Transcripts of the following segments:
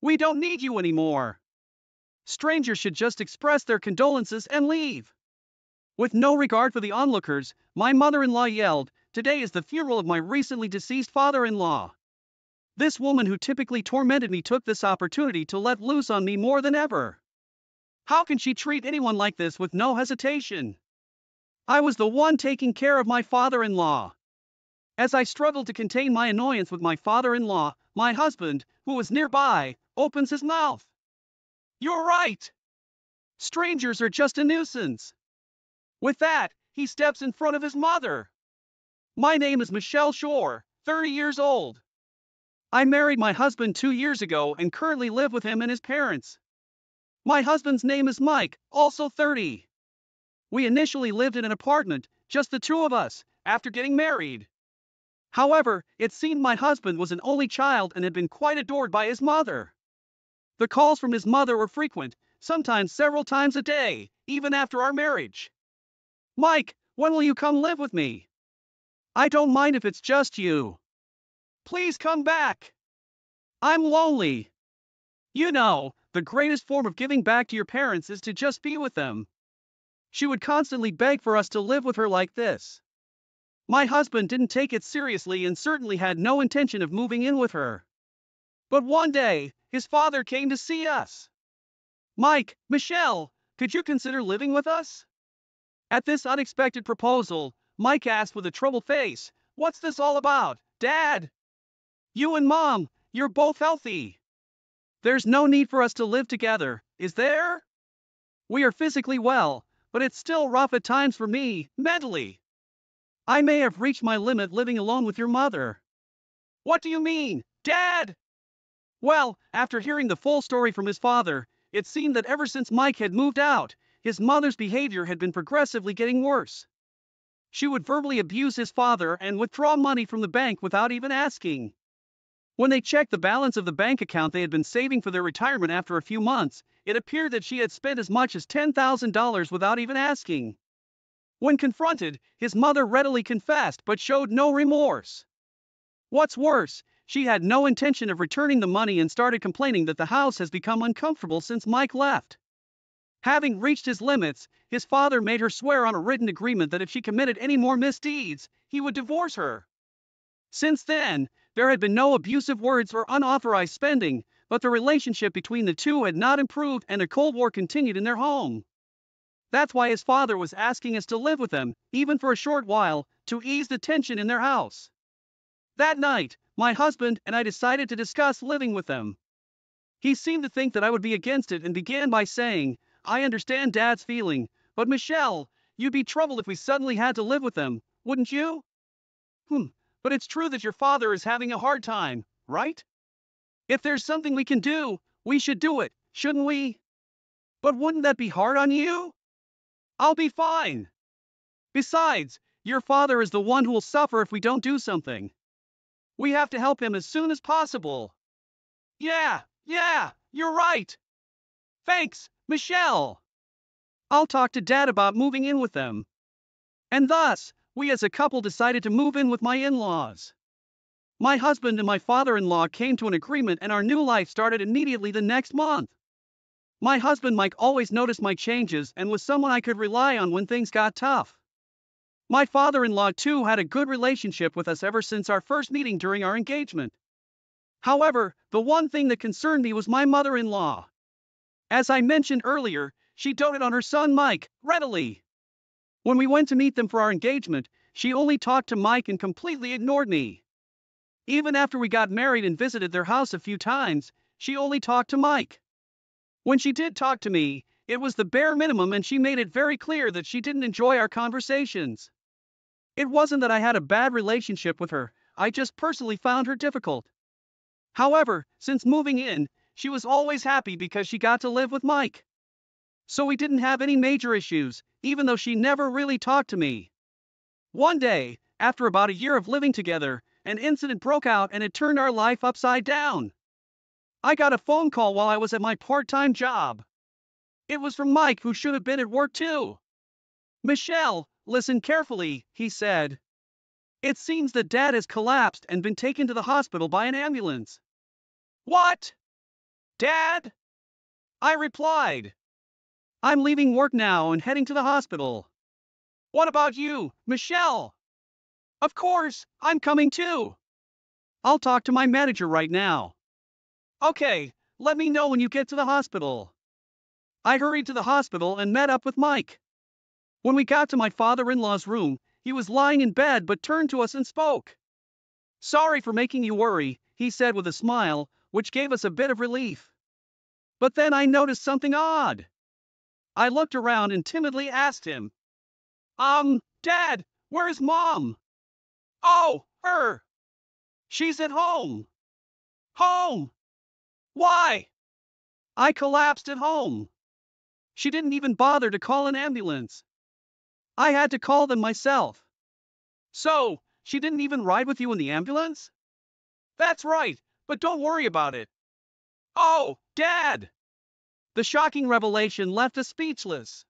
We don't need you anymore. Strangers should just express their condolences and leave. With no regard for the onlookers, my mother-in-law yelled, "Today is the funeral of my recently deceased father-in-law." This woman who typically tormented me took this opportunity to let loose on me more than ever. How can she treat anyone like this with no hesitation? I was the one taking care of my father-in-law. As I struggled to contain my annoyance with my father-in-law, my husband, who was nearby, opens his mouth. "You're right. Strangers are just a nuisance." With that, he steps in front of his mother. "My name is Michelle Shore, 30 years old. I married my husband 2 years ago and currently live with him and his parents. My husband's name is Mike, also 30. We initially lived in an apartment, just the two of us, after getting married. However, it seemed my husband was an only child and had been quite adored by his mother. The calls from his mother were frequent, sometimes several times a day, even after our marriage. 'Mike, when will you come live with me? I don't mind if it's just you. Please come back. I'm lonely.' You know, the greatest form of giving back to your parents is to just be with them. She would constantly beg for us to live with her like this. My husband didn't take it seriously and certainly had no intention of moving in with her. But one day, his father came to see us. 'Mike, Michelle, could you consider living with us?' At this unexpected proposal, Mike asked with a troubled face, 'What's this all about, Dad? You and Mom, you're both healthy. There's no need for us to live together, is there? We are physically well, but it's still rough at times for me, mentally. I may have reached my limit living alone with your mother.' 'What do you mean, Dad?' Well, after hearing the full story from his father, it seemed that ever since Mike had moved out, his mother's behavior had been progressively getting worse. She would verbally abuse his father and withdraw money from the bank without even asking. When they checked the balance of the bank account they had been saving for their retirement after a few months, it appeared that she had spent as much as $10,000 without even asking. When confronted, his mother readily confessed but showed no remorse. What's worse, she had no intention of returning the money and started complaining that the house has become uncomfortable since Mike left. Having reached his limits, his father made her swear on a written agreement that if she committed any more misdeeds, he would divorce her. Since then, there had been no abusive words or unauthorized spending, but the relationship between the two had not improved and a Cold War continued in their home. That's why his father was asking us to live with them, even for a short while, to ease the tension in their house. That night, my husband and I decided to discuss living with them. He seemed to think that I would be against it and began by saying, 'I understand Dad's feeling, but Michelle, you'd be troubled if we suddenly had to live with them, wouldn't you?' 'But it's true that your father is having a hard time, right? If there's something we can do, we should do it, shouldn't we? But wouldn't that be hard on you?' 'I'll be fine. Besides, your father is the one who will suffer if we don't do something. We have to help him as soon as possible.' 'Yeah, you're right. Thanks, Michelle. I'll talk to Dad about moving in with them.' And thus, we as a couple decided to move in with my in-laws. My husband and my father-in-law came to an agreement and our new life started immediately the next month. My husband Mike always noticed my changes and was someone I could rely on when things got tough. My father-in-law too had a good relationship with us ever since our first meeting during our engagement. However, the one thing that concerned me was my mother-in-law. As I mentioned earlier, she doted on her son Mike, readily. When we went to meet them for our engagement, she only talked to Mike and completely ignored me. Even after we got married and visited their house a few times, she only talked to Mike. When she did talk to me, it was the bare minimum and she made it very clear that she didn't enjoy our conversations. It wasn't that I had a bad relationship with her, I just personally found her difficult. However, since moving in, she was always happy because she got to live with Mike. So we didn't have any major issues, even though she never really talked to me. One day, after about a year of living together, an incident broke out and it turned our life upside down. I got a phone call while I was at my part-time job. It was from Mike, who should have been at work too. 'Michelle, listen carefully,' he said. 'It seems that Dad has collapsed and been taken to the hospital by an ambulance.' 'What?' Dad? I replied. I'm leaving work now and heading to the hospital. What about you, Michelle? Of course, I'm coming too. I'll talk to my manager right now. Okay, let me know when you get to the hospital. I hurried to the hospital and met up with Mike. When we got to my father-in-law's room, he was lying in bed but turned to us and spoke. Sorry for making you worry, he said with a smile, which gave us a bit of relief. But then I noticed something odd. I looked around and timidly asked him, Dad, where's Mom? Oh, her. She's at home. Home. Why? I collapsed at home. She didn't even bother to call an ambulance. I had to call them myself. So, she didn't even ride with you in the ambulance? That's right, but don't worry about it. Oh, Dad! The shocking revelation left us speechless.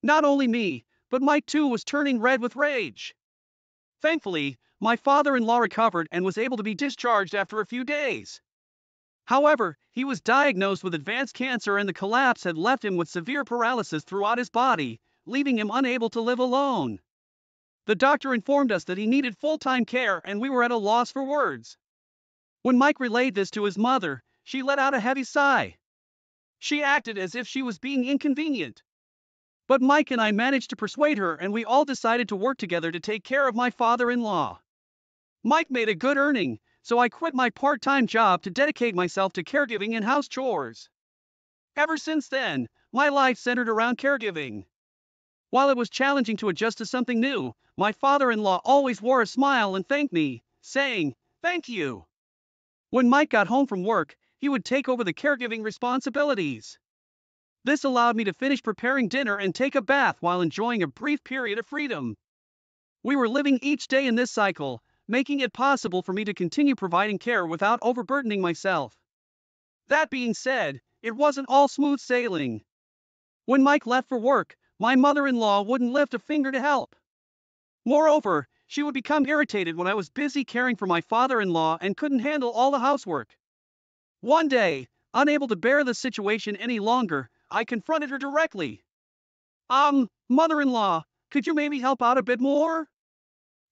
Not only me, but Mike too was turning red with rage. Thankfully, my father-in-law recovered and was able to be discharged after a few days. However, he was diagnosed with advanced cancer and the collapse had left him with severe paralysis throughout his body, leaving him unable to live alone. The doctor informed us that he needed full-time care and we were at a loss for words. When Mike relayed this to his mother, she let out a heavy sigh. She acted as if she was being inconvenient. But Mike and I managed to persuade her and we all decided to work together to take care of my father-in-law. Mike made a good earning, so I quit my part-time job to dedicate myself to caregiving and house chores. Ever since then, my life centered around caregiving. While it was challenging to adjust to something new, my father-in-law always wore a smile and thanked me, saying, "Thank you." When Mike got home from work, he would take over the caregiving responsibilities. This allowed me to finish preparing dinner and take a bath while enjoying a brief period of freedom. We were living each day in this cycle, making it possible for me to continue providing care without overburdening myself. That being said, it wasn't all smooth sailing. When Mike left for work, my mother-in-law wouldn't lift a finger to help. Moreover, she would become irritated when I was busy caring for my father-in-law and couldn't handle all the housework. One day, unable to bear the situation any longer, I confronted her directly. Mother-in-law, could you maybe help out a bit more?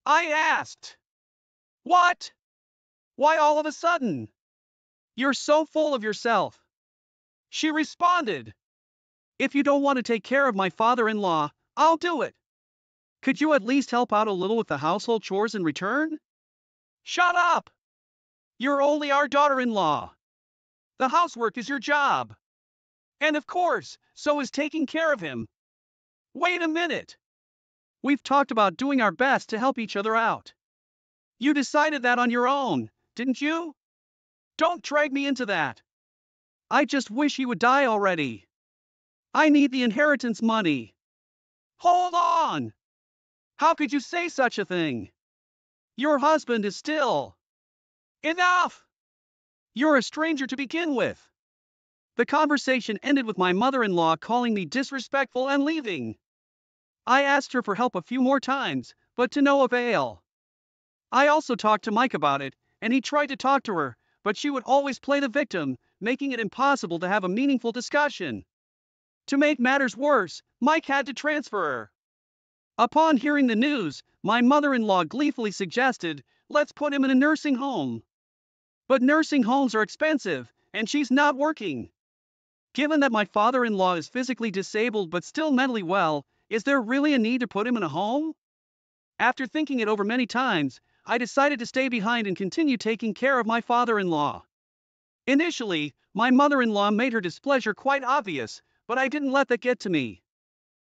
I asked. What? Why all of a sudden? You're so full of yourself. She responded. If you don't want to take care of my father-in-law, I'll do it. Could you at least help out a little with the household chores in return? Shut up! You're only our daughter-in-law. The housework is your job. And of course, so is taking care of him. Wait a minute. We've talked about doing our best to help each other out. You decided that on your own, didn't you? Don't drag me into that. I just wish he would die already. I need the inheritance money. Hold on! How could you say such a thing? Your husband is still... Enough! You're a stranger to begin with. The conversation ended with my mother-in-law calling me disrespectful and leaving. I asked her for help a few more times, but to no avail. I also talked to Mike about it, and he tried to talk to her, but she would always play the victim, making it impossible to have a meaningful discussion. To make matters worse, Mike had to transfer her. Upon hearing the news, my mother-in-law gleefully suggested, let's put him in a nursing home. But nursing homes are expensive, and she's not working. Given that my father-in-law is physically disabled but still mentally well, is there really a need to put him in a home? After thinking it over many times, I decided to stay behind and continue taking care of my father-in-law. Initially, my mother-in-law made her displeasure quite obvious, but I didn't let that get to me.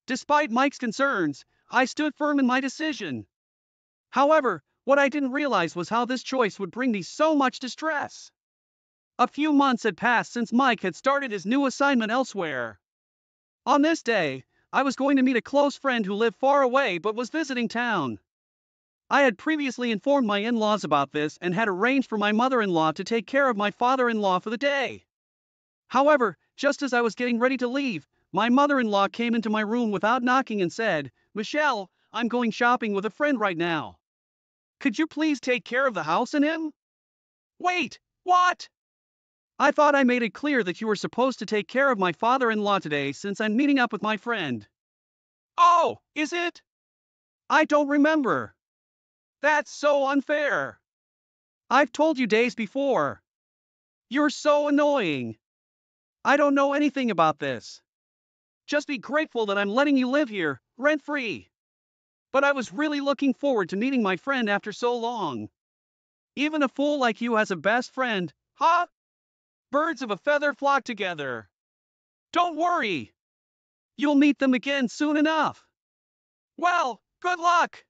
Despite Mike's concerns, I stood firm in my decision. However, what I didn't realize was how this choice would bring me so much distress. A few months had passed since Mike had started his new assignment elsewhere. On this day, I was going to meet a close friend who lived far away but was visiting town. I had previously informed my in-laws about this and had arranged for my mother-in-law to take care of my father-in-law for the day. However, just as I was getting ready to leave, my mother-in-law came into my room without knocking and said, "Michelle, I'm going shopping with a friend right now. Could you please take care of the house and him?" Wait, what? I thought I made it clear that you were supposed to take care of my father-in-law today since I'm meeting up with my friend. Oh, is it? I don't remember. That's so unfair. I've told you days before. You're so annoying. I don't know anything about this. Just be grateful that I'm letting you live here, rent-free. But I was really looking forward to meeting my friend after so long. Even a fool like you has a best friend, huh? Birds of a feather flock together. Don't worry. You'll meet them again soon enough. Well, good luck.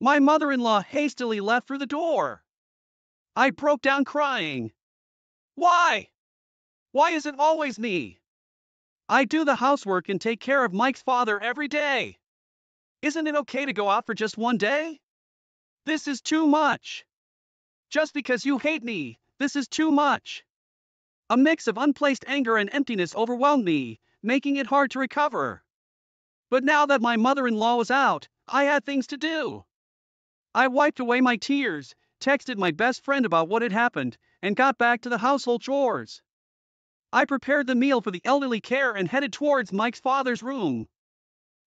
My mother-in-law hastily left through the door. I broke down crying. Why? Why is it always me? I do the housework and take care of Mike's father every day. Isn't it okay to go out for just one day? This is too much. Just because you hate me, this is too much. A mix of unplaced anger and emptiness overwhelmed me, making it hard to recover. But now that my mother-in-law was out, I had things to do. I wiped away my tears, texted my best friend about what had happened, and got back to the household chores. I prepared the meal for the elderly care and headed towards Mike's father's room.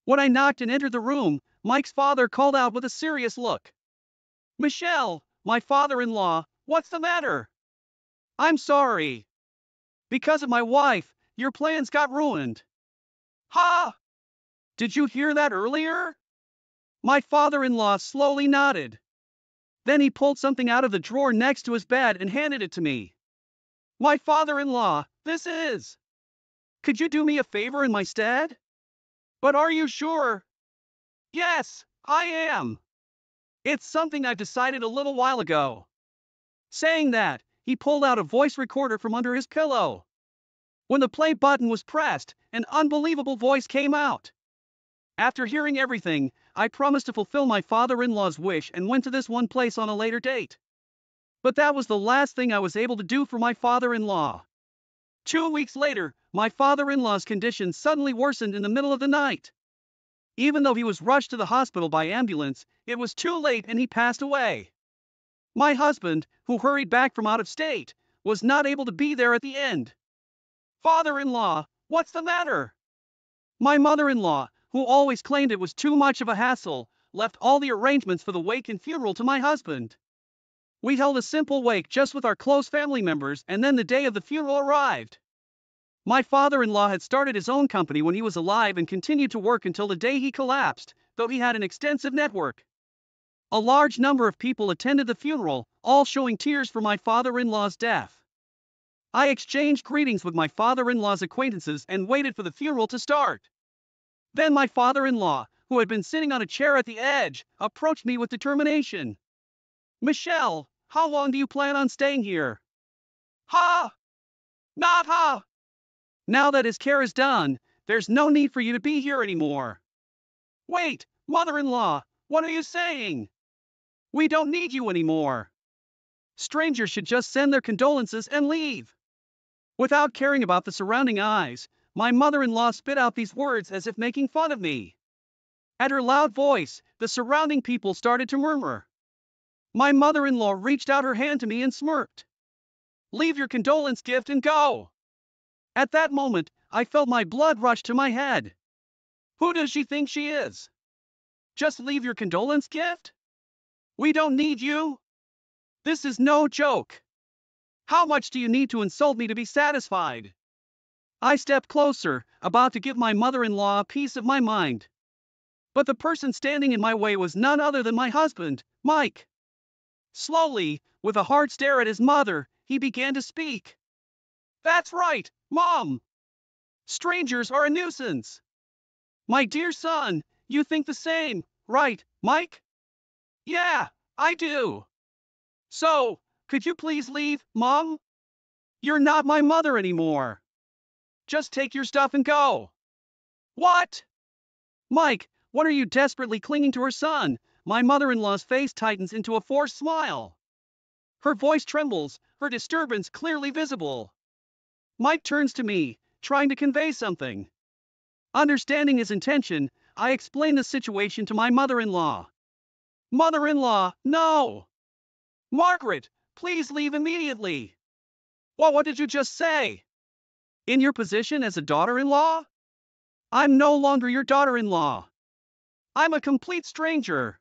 When I knocked and entered the room, Mike's father called out with a serious look. Michelle, my father-in-law, what's the matter? I'm sorry. Because of my wife, your plans got ruined. Ha! Did you hear that earlier? My father-in-law slowly nodded. Then he pulled something out of the drawer next to his bed and handed it to me. My father-in-law, this is. Could you do me a favor in my stead? But are you sure? Yes, I am. It's something I decided a little while ago. Saying that, he pulled out a voice recorder from under his pillow. When the play button was pressed, an unbelievable voice came out. After hearing everything, I promised to fulfill my father-in-law's wish and went to this one place on a later date. But that was the last thing I was able to do for my father-in-law. 2 weeks later, my father-in-law's condition suddenly worsened in the middle of the night. Even though he was rushed to the hospital by ambulance, it was too late and he passed away. My husband, who hurried back from out of state, was not able to be there at the end. Father-in-law, what's the matter? My mother-in-law, who always claimed it was too much of a hassle, left all the arrangements for the wake and funeral to my husband. We held a simple wake just with our close family members, and then the day of the funeral arrived. My father-in-law had started his own company when he was alive and continued to work until the day he collapsed, though he had an extensive network. A large number of people attended the funeral, all showing tears for my father-in-law's death. I exchanged greetings with my father-in-law's acquaintances and waited for the funeral to start. Then my father-in-law, who had been sitting on a chair at the edge, approached me with determination. Michelle, how long do you plan on staying here? Ha! Not ha! Now that his care is done, there's no need for you to be here anymore. Wait, mother-in-law, what are you saying? We don't need you anymore. Strangers should just send their condolences and leave. Without caring about the surrounding eyes, my mother-in-law spit out these words as if making fun of me. At her loud voice, the surrounding people started to murmur. My mother-in-law reached out her hand to me and smirked. Leave your condolence gift and go. At that moment, I felt my blood rush to my head. Who does she think she is? Just leave your condolence gift? We don't need you. This is no joke. How much do you need to insult me to be satisfied? I stepped closer, about to give my mother-in-law a piece of my mind. But the person standing in my way was none other than my husband, Mike. Slowly, with a hard stare at his mother, he began to speak. That's right, Mom. Strangers are a nuisance. My dear son, you think the same, right, Mike? Yeah, I do. So, could you please leave, Mom? You're not my mother anymore. Just take your stuff and go. What? Mike, what are you desperately clinging to her son? My mother-in-law's face tightens into a forced smile. Her voice trembles, her disturbance clearly visible. Mike turns to me, trying to convey something. Understanding his intention, I explain the situation to my mother-in-law. Mother-in-law, no! Margaret, please leave immediately. What did you just say? In your position as a daughter-in-law? I'm no longer your daughter-in-law. I'm a complete stranger.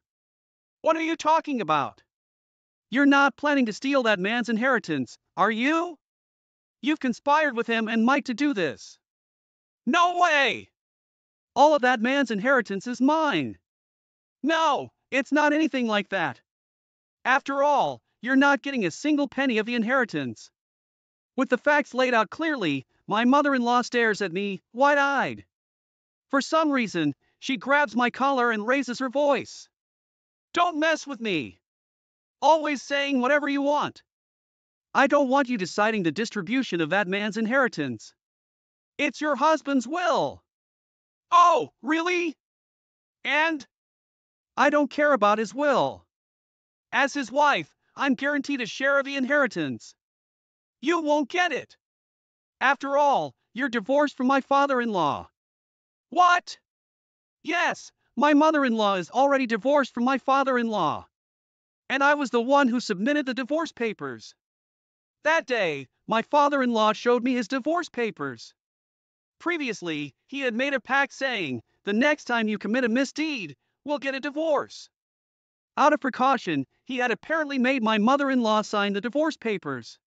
What are you talking about? You're not planning to steal that man's inheritance, are you? You've conspired with him and Mike to do this. No way! All of that man's inheritance is mine. No, it's not anything like that. After all, you're not getting a single penny of the inheritance. With the facts laid out clearly, my mother-in-law stares at me, wide-eyed. For some reason, she grabs my collar and raises her voice. Don't mess with me. Always saying whatever you want. I don't want you deciding the distribution of that man's inheritance. It's your husband's will. Oh, really? And? I don't care about his will. As his wife, I'm guaranteed a share of the inheritance. You won't get it. After all, you're divorced from my father-in-law. What? Yes, my mother-in-law is already divorced from my father-in-law. And I was the one who submitted the divorce papers. That day, my father-in-law showed me his divorce papers. Previously, he had made a pact saying, the next time you commit a misdeed, we'll get a divorce. Out of precaution, he had apparently made my mother-in-law sign the divorce papers.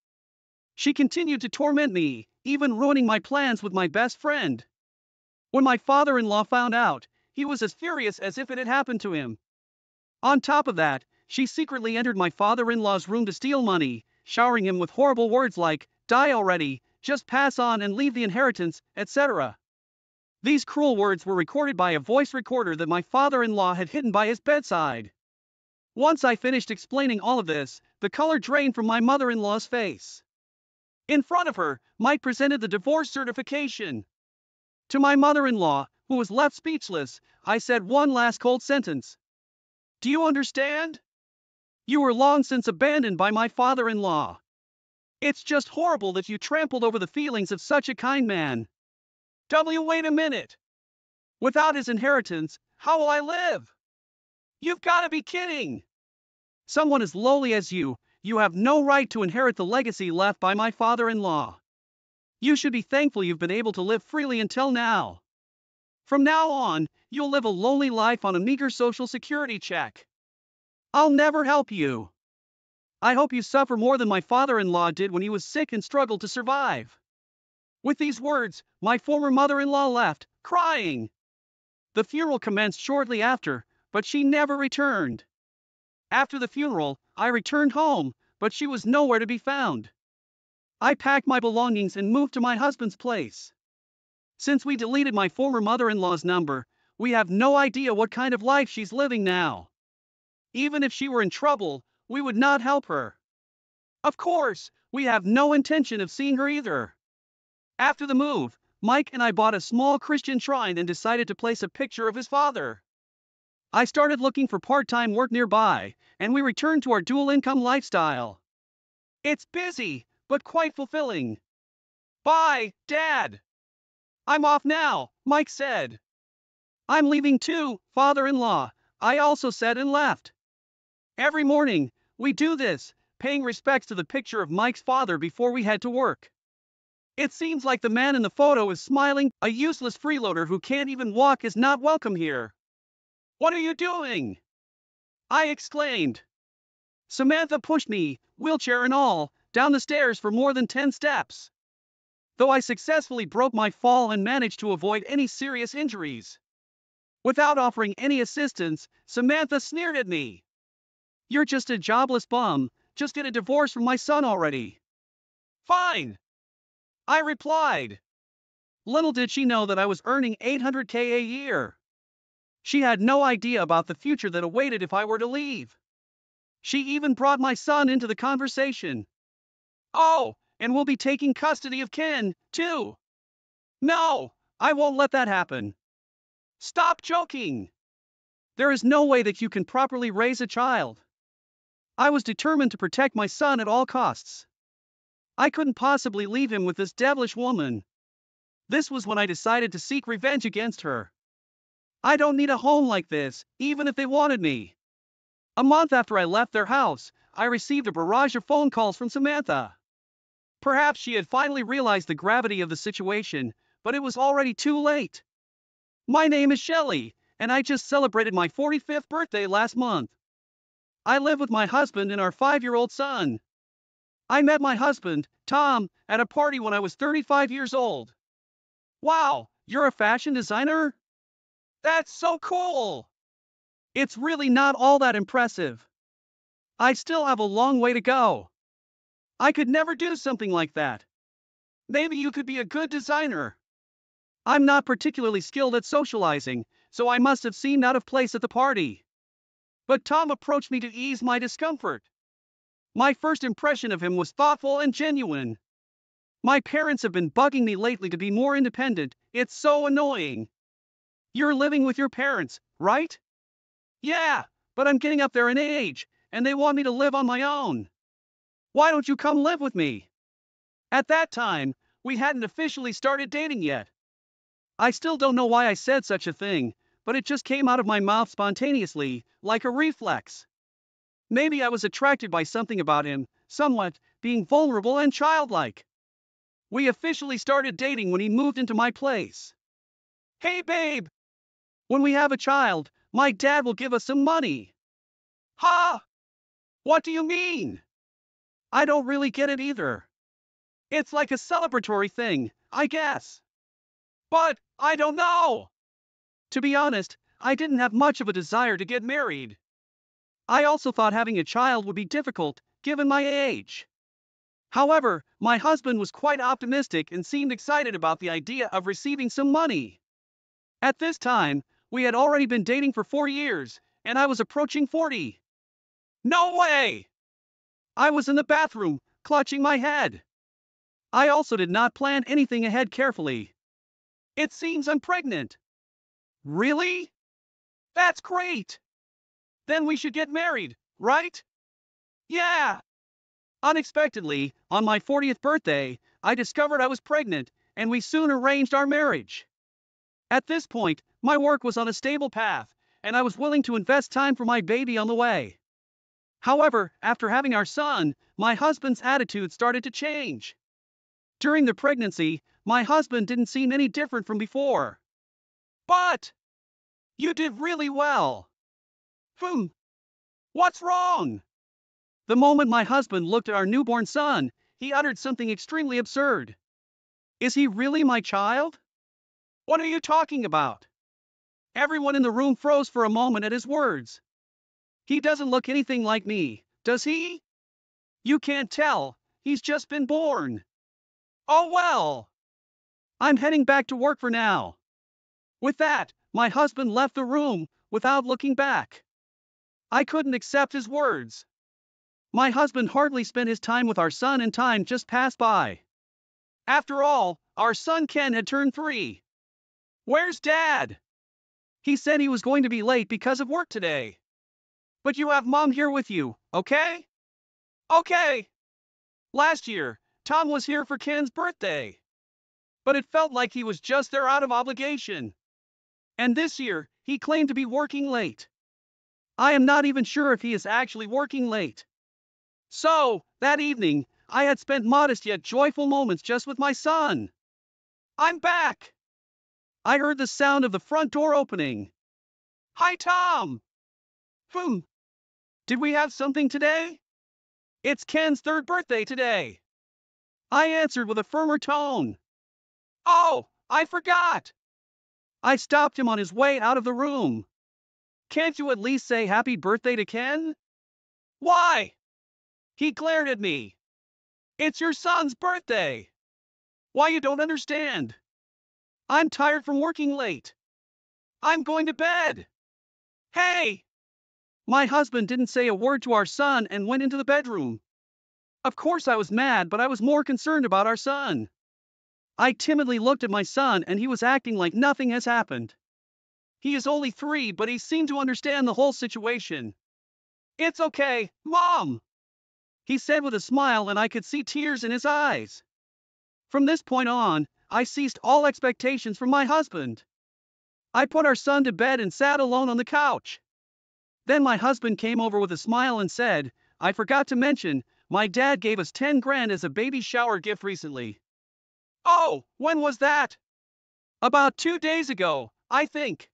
She continued to torment me, even ruining my plans with my best friend. When my father-in-law found out, he was as furious as if it had happened to him. On top of that, she secretly entered my father-in-law's room to steal money, showering him with horrible words like, die already, just pass on and leave the inheritance, etc. These cruel words were recorded by a voice recorder that my father-in-law had hidden by his bedside. Once I finished explaining all of this, the color drained from my mother-in-law's face. In front of her, Mike presented the divorce certification. To my mother-in-law, who was left speechless, I said one last cold sentence. Do you understand? You were long since abandoned by my father-in-law. It's just horrible that you trampled over the feelings of such a kind man. Wait a minute. Without his inheritance, how will I live? You've got to be kidding. Someone as lowly as you have no right to inherit the legacy left by my father-in-law. You should be thankful you've been able to live freely until now. From now on, you'll live a lonely life on a meager social security check. I'll never help you. I hope you suffer more than my father-in-law did when he was sick and struggled to survive. With these words, my former mother-in-law left, crying. The funeral commenced shortly after, but she never returned. After the funeral, I returned home, but she was nowhere to be found. I packed my belongings and moved to my husband's place. Since we deleted my former mother-in-law's number, we have no idea what kind of life she's living now. Even if she were in trouble, we would not help her. Of course, we have no intention of seeing her either. After the move, Mike and I bought a small Christian shrine and decided to place a picture of his father. I started looking for part-time work nearby, and we returned to our dual-income lifestyle. It's busy, but quite fulfilling. Bye, Dad. I'm off now, Mike said. I'm leaving too, father-in-law, I also said and left. Every morning, we do this, paying respects to the picture of Mike's father before we head to work. It seems like the man in the photo is smiling, a useless freeloader who can't even walk is not welcome here. What are you doing? I exclaimed. Samantha pushed me, wheelchair and all, down the stairs for more than 10 steps. Though I successfully broke my fall and managed to avoid any serious injuries. Without offering any assistance, Samantha sneered at me. You're just a jobless bum, just get a divorce from my son already. Fine. I replied. Little did she know that I was earning $800K a year. She had no idea about the future that awaited if I were to leave. She even brought my son into the conversation. Oh, and we'll be taking custody of Ken, too. No, I won't let that happen. Stop joking. There is no way that you can properly raise a child. I was determined to protect my son at all costs. I couldn't possibly leave him with this devilish woman. This was when I decided to seek revenge against her. I don't need a home like this, even if they wanted me. A month after I left their house, I received a barrage of phone calls from Samantha. Perhaps she had finally realized the gravity of the situation, but it was already too late. My name is Shelley, and I just celebrated my 45th birthday last month. I live with my husband and our 5-year-old son. I met my husband, Tom, at a party when I was 35 years old. Wow, you're a fashion designer? That's so cool! It's really not all that impressive. I still have a long way to go. I could never do something like that. Maybe you could be a good designer. I'm not particularly skilled at socializing, so I must have seemed out of place at the party. But Tom approached me to ease my discomfort. My first impression of him was thoughtful and genuine. My parents have been bugging me lately to be more independent. It's so annoying. You're living with your parents, right? Yeah, but I'm getting up there in age, and they want me to live on my own. Why don't you come live with me? At that time, we hadn't officially started dating yet. I still don't know why I said such a thing, but it just came out of my mouth spontaneously, like a reflex. Maybe I was attracted by something about him, somewhat, being vulnerable and childlike. We officially started dating when he moved into my place. Hey babe! When we have a child, my dad will give us some money. Ha! What do you mean? I don't really get it either. It's like a celebratory thing, I guess. But, I don't know. To be honest, I didn't have much of a desire to get married. I also thought having a child would be difficult, given my age. However, my husband was quite optimistic and seemed excited about the idea of receiving some money. At this time, we had already been dating for 4 years, and I was approaching 40. No way! I was in the bathroom, clutching my head. I also did not plan anything ahead carefully. It seems I'm pregnant. Really? That's great! Then we should get married, right? Yeah! Unexpectedly, on my 40th birthday, I discovered I was pregnant, and we soon arranged our marriage. At this point, my work was on a stable path, and I was willing to invest time for my baby on the way. However, after having our son, my husband's attitude started to change. During the pregnancy, my husband didn't seem any different from before. But, you did really well. What's wrong? The moment my husband looked at our newborn son, he uttered something extremely absurd. Is he really my child? What are you talking about? Everyone in the room froze for a moment at his words. He doesn't look anything like me, does he? You can't tell, he's just been born. Oh well. I'm heading back to work for now. With that, my husband left the room, without looking back. I couldn't accept his words. My husband hardly spent his time with our son and time just passed by. After all, our son Ken had turned 3. Where's Dad? He said he was going to be late because of work today. But you have Mom here with you, okay? Okay. Last year, Tom was here for Ken's birthday. But it felt like he was just there out of obligation. And this year, he claimed to be working late. I am not even sure if he is actually working late. So, that evening, I had spent modest yet joyful moments just with my son. I'm back! I heard the sound of the front door opening. Hi, Tom! Did we have something today? It's Ken's 3rd birthday today. I answered with a firmer tone. Oh, I forgot! I stopped him on his way out of the room. Can't you at least say happy birthday to Ken? Why? He glared at me. It's your son's birthday. Why you don't understand? I'm tired from working late. I'm going to bed. Hey! My husband didn't say a word to our son and went into the bedroom. Of course I was mad, but I was more concerned about our son. I timidly looked at my son and he was acting like nothing has happened. He is only 3, but he seemed to understand the whole situation. It's okay, Mom! He said with a smile, and I could see tears in his eyes. From this point on, I ceased all expectations from my husband. I put our son to bed and sat alone on the couch. Then my husband came over with a smile and said, I forgot to mention, my dad gave us 10 grand as a baby shower gift recently. Oh, when was that? About 2 days ago, I think.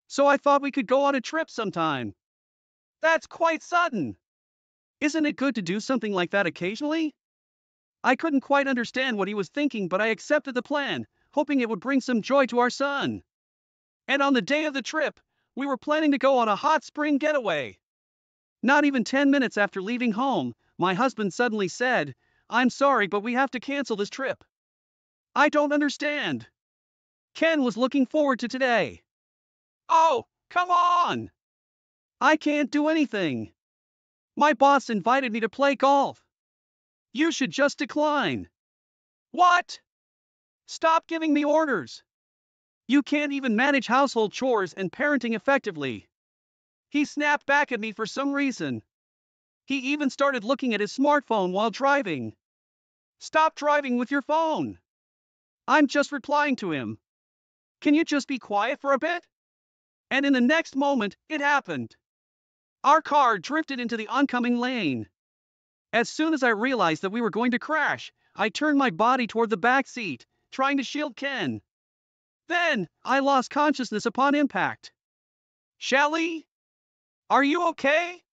So I thought we could go on a trip sometime. That's quite sudden. Isn't it good to do something like that occasionally? I couldn't quite understand what he was thinking, but I accepted the plan, hoping it would bring some joy to our son. And on the day of the trip, we were planning to go on a hot spring getaway. Not even 10 minutes after leaving home, my husband suddenly said, "I'm sorry, but we have to cancel this trip." I don't understand. Ken was looking forward to today. Oh, come on! I can't do anything. My boss invited me to play golf. You should just decline. What? Stop giving me orders. You can't even manage household chores and parenting effectively. He snapped back at me for some reason. He even started looking at his smartphone while driving. Stop driving with your phone. I'm just replying to him. Can you just be quiet for a bit? And in the next moment, it happened. Our car drifted into the oncoming lane. As soon as I realized that we were going to crash, I turned my body toward the back seat, trying to shield Ken. Then, I lost consciousness upon impact. Shelly? Are you okay?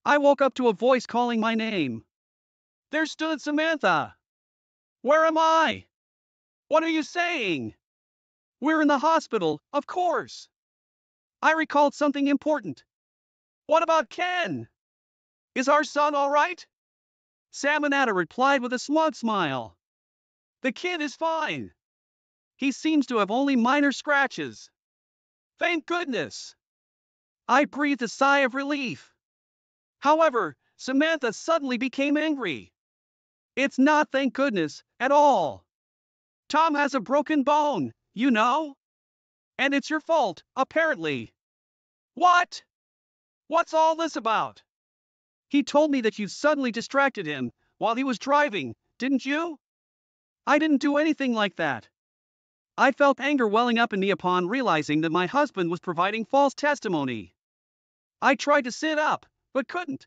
I woke up to a voice calling my name. There stood Samantha. Where am I? What are you saying? We're in the hospital, of course. I recalled something important. What about Ken? Is our son all right? Samanata replied with a smug smile. The kid is fine. He seems to have only minor scratches. Thank goodness. I breathed a sigh of relief. However, Samantha suddenly became angry. It's not thank goodness at all. Tom has a broken bone, you know? And it's your fault, apparently. What? What's all this about? He told me that you suddenly distracted him while he was driving, didn't you? I didn't do anything like that. I felt anger welling up in me upon realizing that my husband was providing false testimony. I tried to sit up, but couldn't.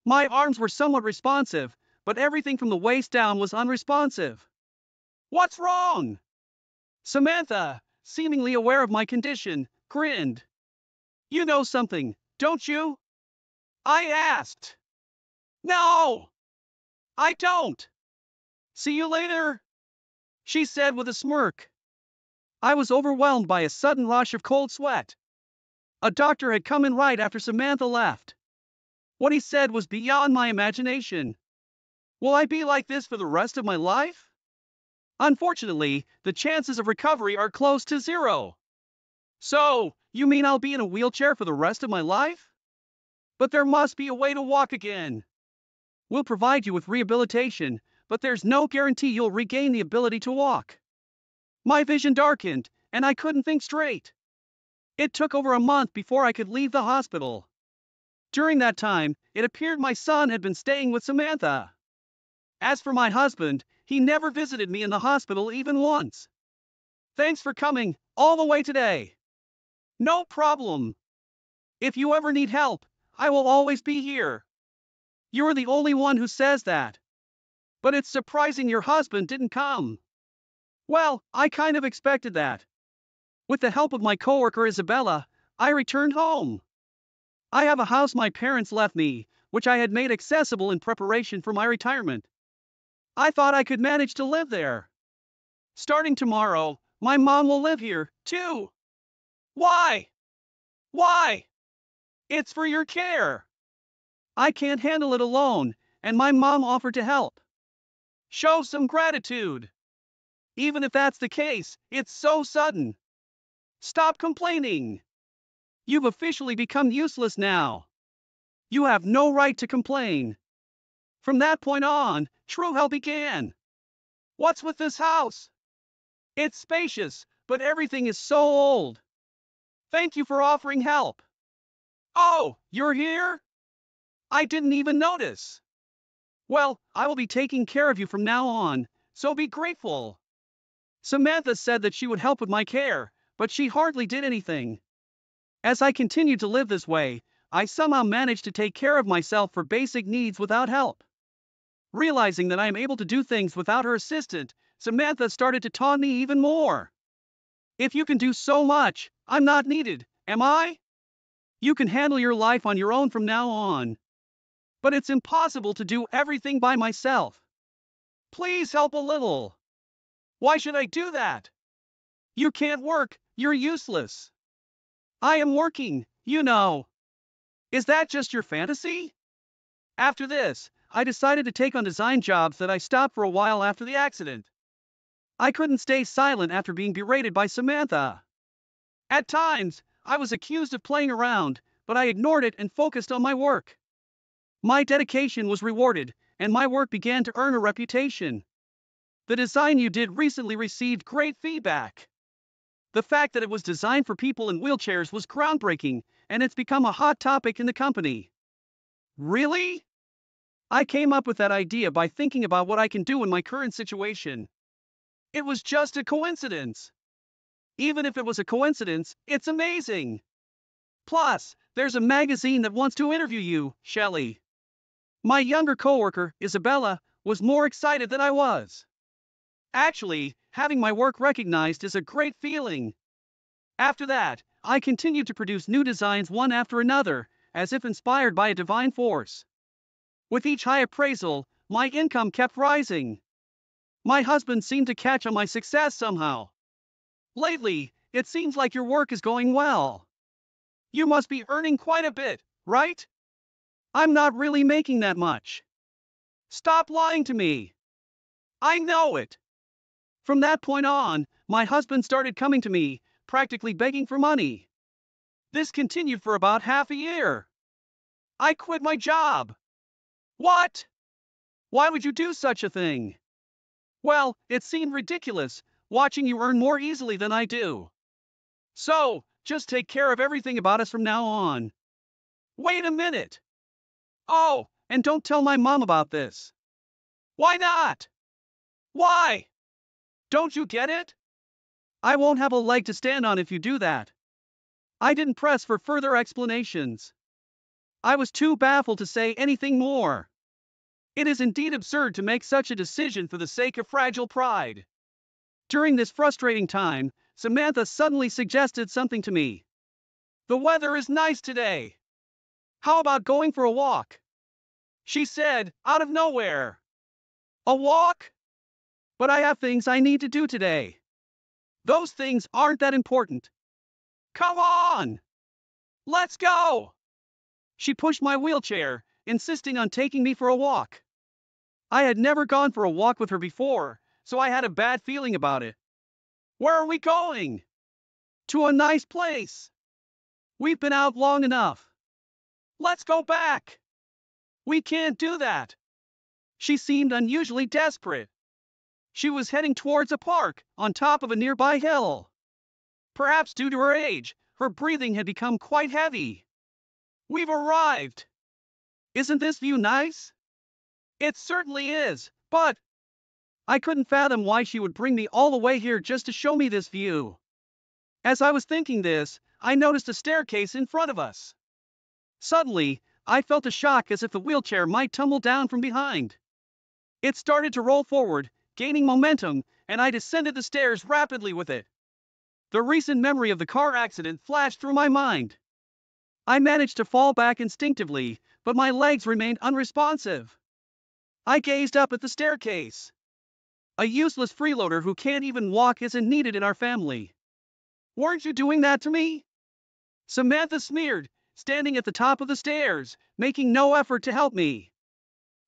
My arms were somewhat responsive, but everything from the waist down was unresponsive. What's wrong? Samantha, seemingly aware of my condition, grinned. You know something, don't you? I asked. No! I don't! See you later, she said with a smirk. I was overwhelmed by a sudden rush of cold sweat. A doctor had come in right after Samantha left. What he said was beyond my imagination. Will I be like this for the rest of my life? Unfortunately, the chances of recovery are close to zero. So, you mean I'll be in a wheelchair for the rest of my life? But there must be a way to walk again. We'll provide you with rehabilitation, but there's no guarantee you'll regain the ability to walk. My vision darkened, and I couldn't think straight. It took over a month before I could leave the hospital. During that time, it appeared my son had been staying with Samantha. As for my husband, he never visited me in the hospital even once. Thanks for coming, all the way today. No problem. If you ever need help, I will always be here. You're the only one who says that. But it's surprising your husband didn't come. Well, I kind of expected that. With the help of my coworker Isabella, I returned home. I have a house my parents left me, which I had made accessible in preparation for my retirement. I thought I could manage to live there. Starting tomorrow, my mom will live here, too. Why? Why? It's for your care. I can't handle it alone, and my mom offered to help. Show some gratitude. Even if that's the case, it's so sudden. Stop complaining. You've officially become useless now. You have no right to complain. From that point on, true hell began. What's with this house? It's spacious, but everything is so old. Thank you for offering help. Oh, you're here? I didn't even notice. Well, I will be taking care of you from now on, so be grateful. Samantha said that she would help with my care, but she hardly did anything. As I continued to live this way, I somehow managed to take care of myself for basic needs without help. Realizing that I am able to do things without her assistant, Samantha started to taunt me even more. If you can do so much, I'm not needed, am I? You can handle your life on your own from now on. But it's impossible to do everything by myself. Please help a little. Why should I do that? You can't work, you're useless. I am working, you know. Is that just your fantasy? After this, I decided to take on design jobs that I stopped for a while after the accident. I couldn't stay silent after being berated by Samantha. At times, I was accused of playing around, but I ignored it and focused on my work. My dedication was rewarded, and my work began to earn a reputation. The design you did recently received great feedback. The fact that it was designed for people in wheelchairs was groundbreaking, and it's become a hot topic in the company. Really? I came up with that idea by thinking about what I can do in my current situation. It was just a coincidence. Even if it was a coincidence, it's amazing. Plus, there's a magazine that wants to interview you, Shelley. My younger coworker, Isabella, was more excited than I was. Actually, having my work recognized is a great feeling. After that, I continued to produce new designs one after another, as if inspired by a divine force. With each high appraisal, my income kept rising. My husband seemed to catch on my success somehow. Lately, it seems like your work is going well. You must be earning quite a bit, right? I'm not really making that much. Stop lying to me. I know it. From that point on, my husband started coming to me, practically begging for money. This continued for about half a year. I quit my job. What? Why would you do such a thing? Well, it seemed ridiculous, watching you earn more easily than I do. So, just take care of everything about us from now on. Wait a minute. Oh, and don't tell my mom about this. Why not? Why? Don't you get it? I won't have a leg to stand on if you do that. I didn't press for further explanations. I was too baffled to say anything more. It is indeed absurd to make such a decision for the sake of fragile pride. During this frustrating time, Samantha suddenly suggested something to me. The weather is nice today. How about going for a walk? She said, out of nowhere. A walk? But I have things I need to do today. Those things aren't that important. Come on! Let's go! She pushed my wheelchair, insisting on taking me for a walk. I had never gone for a walk with her before, so I had a bad feeling about it. Where are we going? To a nice place. We've been out long enough. Let's go back. We can't do that. She seemed unusually desperate. She was heading towards a park, on top of a nearby hill. Perhaps due to her age, her breathing had become quite heavy. We've arrived. Isn't this view nice? It certainly is, but I couldn't fathom why she would bring me all the way here just to show me this view. As I was thinking this, I noticed a staircase in front of us. Suddenly, I felt a shock as if the wheelchair might tumble down from behind. It started to roll forward, gaining momentum, and I descended the stairs rapidly with it. The recent memory of the car accident flashed through my mind. I managed to fall back instinctively, but my legs remained unresponsive. I gazed up at the staircase. A useless freeloader who can't even walk isn't needed in our family. Weren't you doing that to me? Samantha sneered, standing at the top of the stairs, making no effort to help me.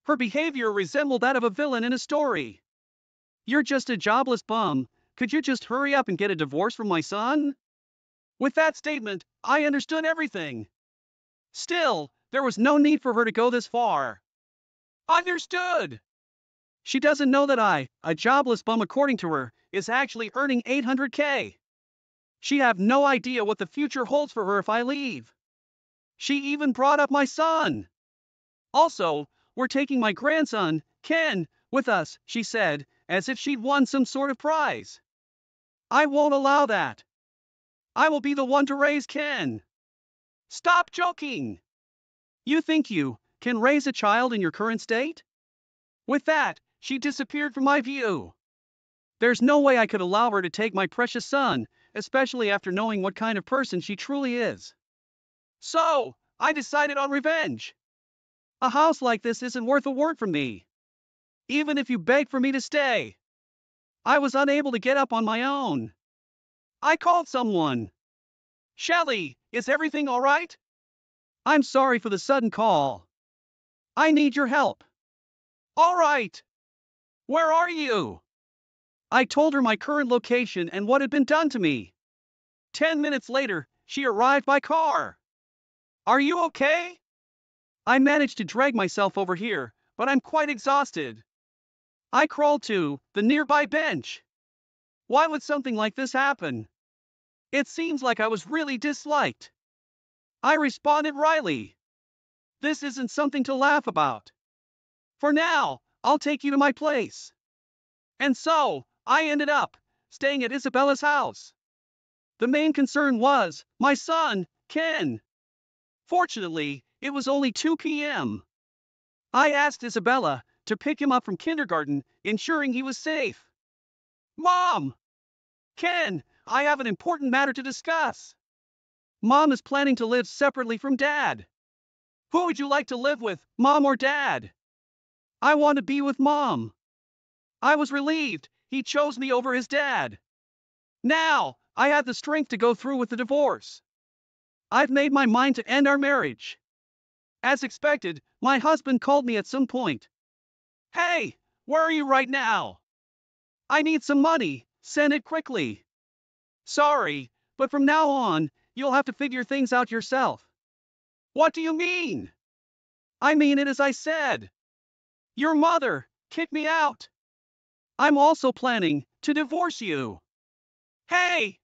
Her behavior resembled that of a villain in a story. You're just a jobless bum. Could you just hurry up and get a divorce from my son? With that statement, I understood everything. Still, there was no need for her to go this far. Understood! She doesn't know that I, a jobless bum according to her, is actually earning 800K. She have no idea what the future holds for her if I leave. She even brought up my son. Also, we're taking my grandson, Ken, with us, she said, as if she'd won some sort of prize. I won't allow that. I will be the one to raise Ken. Stop joking. You think you can raise a child in your current state? With that, she disappeared from my view. There's no way I could allow her to take my precious son, especially after knowing what kind of person she truly is. So, I decided on revenge. A house like this isn't worth a word from me. Even if you beg for me to stay. I was unable to get up on my own. I called someone. Shelly, is everything alright? I'm sorry for the sudden call. I need your help. Alright. Where are you? I told her my current location and what had been done to me. 10 minutes later, she arrived by car. Are you okay? I managed to drag myself over here, but I'm quite exhausted. I crawled to the nearby bench. Why would something like this happen? It seems like I was really disliked. I responded wryly. This isn't something to laugh about. For now, I'll take you to my place. And so, I ended up staying at Isabella's house. The main concern was my son, Ken. Fortunately, it was only 2 p.m. I asked Isabella to pick him up from kindergarten, ensuring he was safe. Mom! Ken, I have an important matter to discuss. Mom is planning to live separately from Dad. Who would you like to live with, Mom or Dad? I want to be with Mom. I was relieved he chose me over his dad. Now, I have the strength to go through with the divorce. I've made my mind to end our marriage. As expected, my husband called me at some point. Hey, where are you right now? I need some money, send it quickly. Sorry, but from now on, you'll have to figure things out yourself. What do you mean? I mean it as I said. Your mother kicked me out. I'm also planning to divorce you. Hey!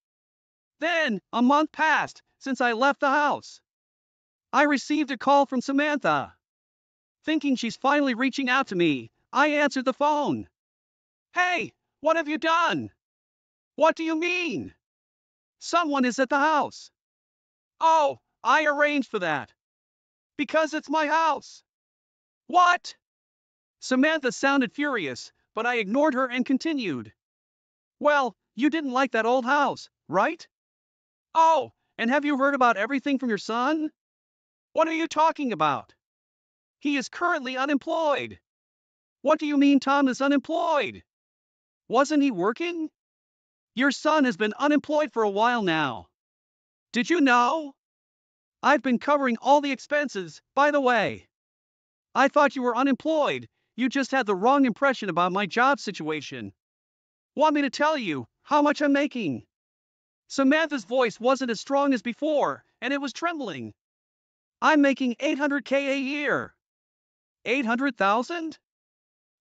Then, a month passed since I left the house. I received a call from Samantha. Thinking she's finally reaching out to me, I answered the phone. Hey, what have you done? What do you mean? Someone is at the house. Oh, I arranged for that. Because it's my house. What? Samantha sounded furious, but I ignored her and continued. Well, you didn't like that old house, right? Oh, and have you heard about everything from your son? What are you talking about? He is currently unemployed. What do you mean Tom is unemployed? Wasn't he working? Your son has been unemployed for a while now. Did you know? I've been covering all the expenses, by the way. I thought you were unemployed. You just had the wrong impression about my job situation. Want me to tell you how much I'm making? Samantha's voice wasn't as strong as before, and it was trembling. I'm making $800K a year. 800,000?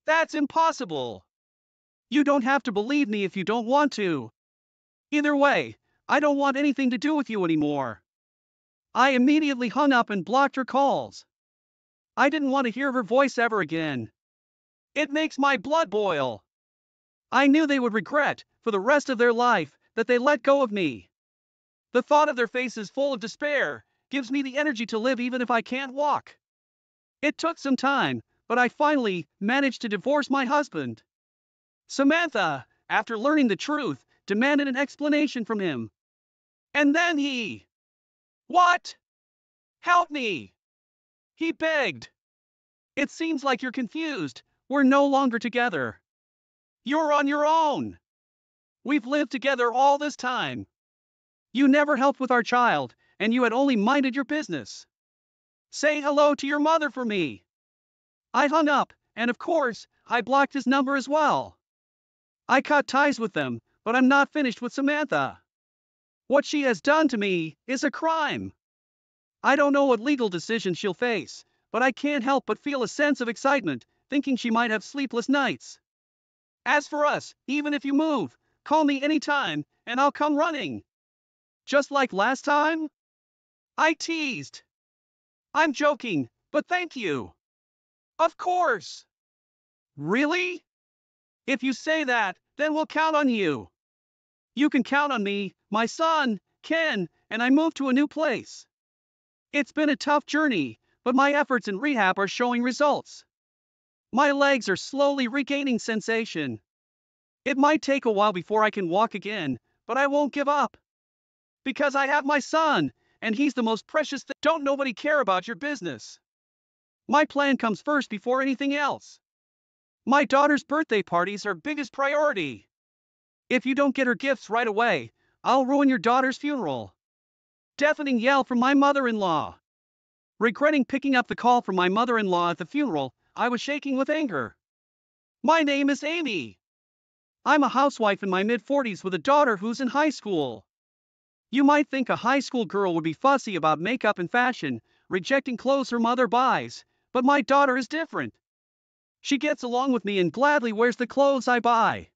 That's impossible. You don't have to believe me if you don't want to. Either way, I don't want anything to do with you anymore. I immediately hung up and blocked her calls. I didn't want to hear her voice ever again. It makes my blood boil. I knew they would regret, for the rest of their life, that they let go of me. The thought of their faces full of despair gives me the energy to live even if I can't walk. It took some time, but I finally managed to divorce my husband. Samantha, after learning the truth, demanded an explanation from him. And then he... What? Help me! He begged. It seems like you're confused. We're no longer together. You're on your own. We've lived together all this time. You never helped with our child, and you had only minded your business. Say hello to your mother for me. I hung up, and of course, I blocked his number as well. I cut ties with them, but I'm not finished with Samantha. What she has done to me is a crime. I don't know what legal decision she'll face, but I can't help but feel a sense of excitement, thinking she might have sleepless nights. As for us, even if you move, call me anytime, and I'll come running. Just like last time? I teased. I'm joking, but thank you. Of course. Really? If you say that, then we'll count on you. You can count on me, my son, Ken, and I moved to a new place. It's been a tough journey, but my efforts in rehab are showing results. My legs are slowly regaining sensation. It might take a while before I can walk again, but I won't give up. Because I have my son, and he's the most precious thing. Don't nobody care about your business. My plan comes first before anything else. My daughter's birthday party's our biggest priority. If you don't get her gifts right away, I'll ruin your daughter's funeral. Deafening yell from my mother-in-law. Regretting picking up the call from my mother-in-law at the funeral, I was shaking with anger. My name is Amy. I'm a housewife in my mid-40s with a daughter who's in high school. You might think a high school girl would be fussy about makeup and fashion, rejecting clothes her mother buys, but my daughter is different. She gets along with me and gladly wears the clothes I buy.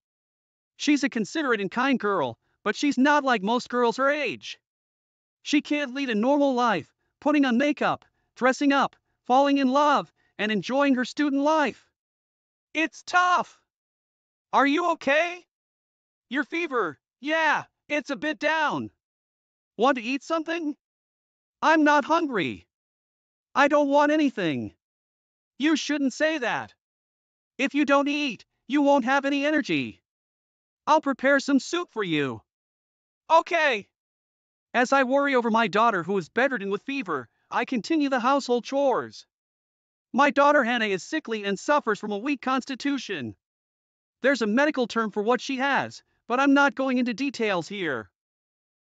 She's a considerate and kind girl, but she's not like most girls her age. She can't lead a normal life, putting on makeup, dressing up, falling in love, and enjoying her student life. It's tough. Are you okay? Your fever, yeah, it's a bit down. Want to eat something? I'm not hungry. I don't want anything. You shouldn't say that. If you don't eat, you won't have any energy. I'll prepare some soup for you. Okay. As I worry over my daughter who is bedridden with fever, I continue the household chores. My daughter Hannah is sickly and suffers from a weak constitution. There's a medical term for what she has, but I'm not going into details here.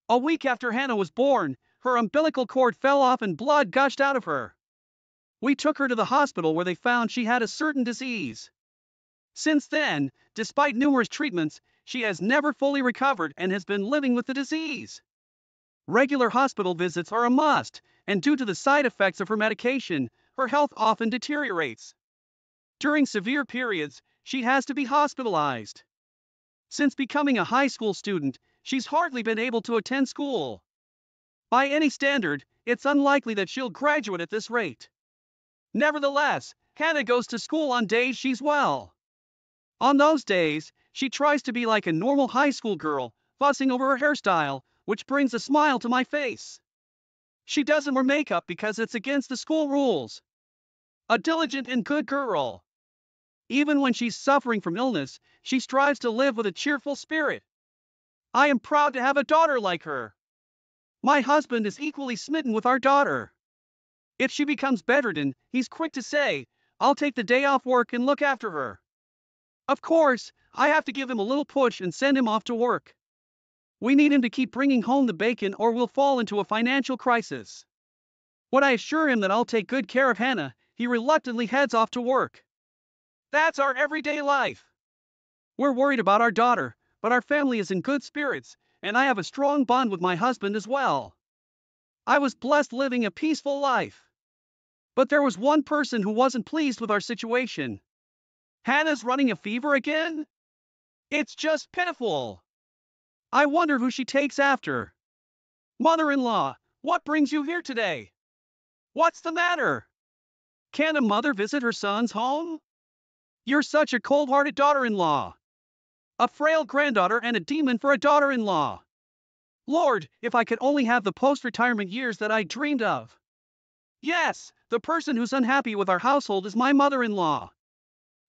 A week after Hannah was born, her umbilical cord fell off and blood gushed out of her. We took her to the hospital where they found she had a certain disease. Since then, despite numerous treatments, she has never fully recovered and has been living with the disease. Regular hospital visits are a must, and due to the side effects of her medication, her health often deteriorates. During severe periods, she has to be hospitalized. Since becoming a high school student, she's hardly been able to attend school. By any standard, it's unlikely that she'll graduate at this rate. Nevertheless, Hannah goes to school on days she's well. On those days, she tries to be like a normal high school girl, fussing over her hairstyle, which brings a smile to my face. She doesn't wear makeup because it's against the school rules. A diligent and good girl. Even when she's suffering from illness, she strives to live with a cheerful spirit. I am proud to have a daughter like her. My husband is equally smitten with our daughter. If she becomes bedridden, he's quick to say, I'll take the day off work and look after her. Of course, I have to give him a little push and send him off to work. We need him to keep bringing home the bacon or we'll fall into a financial crisis. When I assure him that I'll take good care of Hannah, he reluctantly heads off to work. That's our everyday life. We're worried about our daughter, but our family is in good spirits, and I have a strong bond with my husband as well. I was blessed living a peaceful life. But there was one person who wasn't pleased with our situation. Hannah's running a fever again? It's just pitiful. I wonder who she takes after. Mother-in-law, what brings you here today? What's the matter? Can a mother visit her son's home? You're such a cold-hearted daughter-in-law. A frail granddaughter and a demon for a daughter-in-law. Lord, if I could only have the post-retirement years that I dreamed of. Yes, the person who's unhappy with our household is my mother-in-law.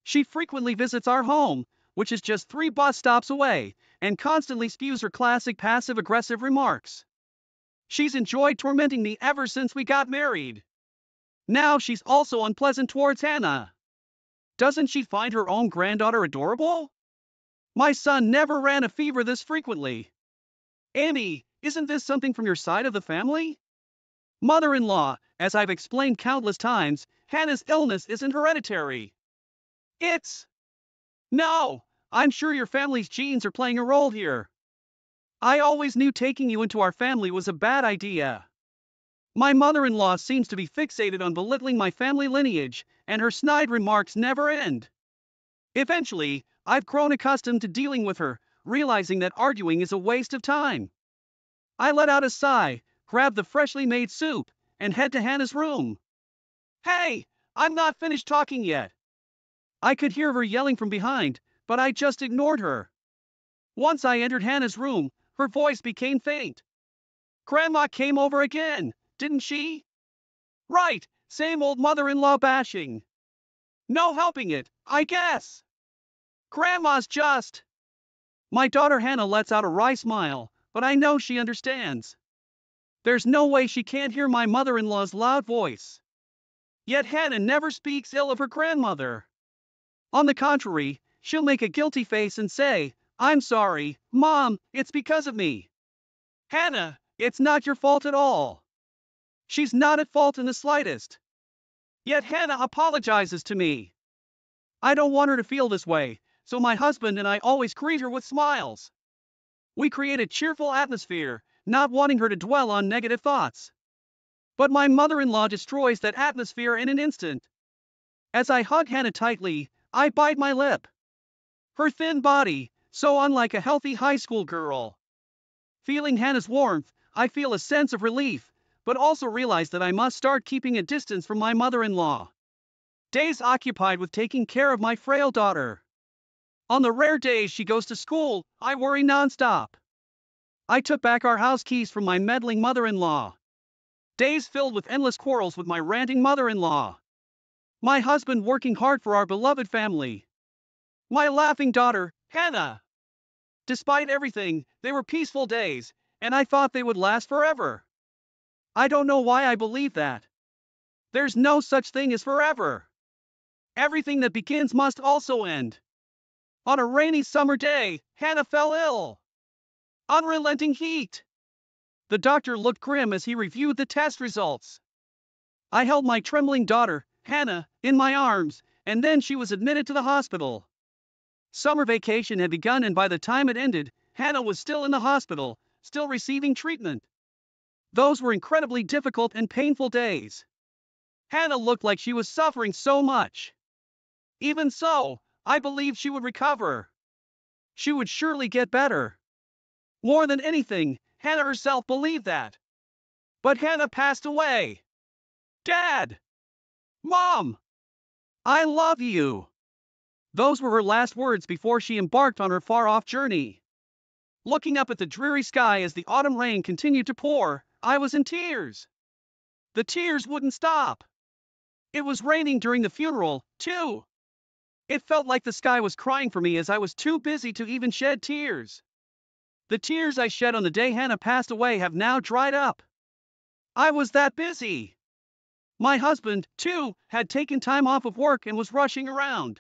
She frequently visits our home, which is just 3 bus stops away, and constantly spews her classic passive-aggressive remarks. She's enjoyed tormenting me ever since we got married. Now she's also unpleasant towards Hannah. Doesn't she find her own granddaughter adorable? My son never ran a fever this frequently. Amy, isn't this something from your side of the family? Mother-in-law, as I've explained countless times, Hannah's illness isn't hereditary. It's... No, I'm sure your family's genes are playing a role here. I always knew taking you into our family was a bad idea. My mother-in-law seems to be fixated on belittling my family lineage, and her snide remarks never end. Eventually, I've grown accustomed to dealing with her, realizing that arguing is a waste of time. I let out a sigh, grab the freshly made soup, and head to Hannah's room. Hey, I'm not finished talking yet. I could hear her yelling from behind, but I just ignored her. Once I entered Hannah's room, her voice became faint. Grandma came over again, didn't she? Right, Same old mother-in-law bashing. No helping it, I guess. Grandma's just. My daughter Hannah lets out a wry smile, but I know she understands. There's no way she can't hear my mother-in-law's loud voice. Yet Hannah never speaks ill of her grandmother. On the contrary, she'll make a guilty face and say, "I'm sorry, Mom, it's because of me." Hannah, it's not your fault at all. She's not at fault in the slightest. Yet Hannah apologizes to me. I don't want her to feel this way, so my husband and I always greet her with smiles. We create a cheerful atmosphere, not wanting her to dwell on negative thoughts. But my mother-in-law destroys that atmosphere in an instant. As I hug Hannah tightly, I bite my lip. Her thin body, so unlike a healthy high school girl. Feeling Hannah's warmth, I feel a sense of relief, but also realize that I must start keeping a distance from my mother-in-law. Days occupied with taking care of my frail daughter. On the rare days she goes to school, I worry nonstop. I took back our house keys from my meddling mother-in-law. Days filled with endless quarrels with my ranting mother-in-law. My husband working hard for our beloved family. My laughing daughter, Hannah. Despite everything, they were peaceful days, and I thought they would last forever. I don't know why I believe that. There's no such thing as forever. Everything that begins must also end. On a rainy summer day, Hannah fell ill. Unrelenting heat. The doctor looked grim as he reviewed the test results. I held my trembling daughter, Hannah, in my arms, and then she was admitted to the hospital. Summer vacation had begun, and by the time it ended, Hannah was still in the hospital, still receiving treatment. Those were incredibly difficult and painful days. Hannah looked like she was suffering so much. Even so, I believed she would recover. She would surely get better. More than anything, Hannah herself believed that. But Hannah passed away. Dad! Mom! I love you! Those were her last words before she embarked on her far-off journey. Looking up at the dreary sky as the autumn rain continued to pour, I was in tears. The tears wouldn't stop. It was raining during the funeral, too. It felt like the sky was crying for me as I was too busy to even shed tears. The tears I shed on the day Hannah passed away have now dried up. I was that busy. My husband, too, had taken time off of work and was rushing around.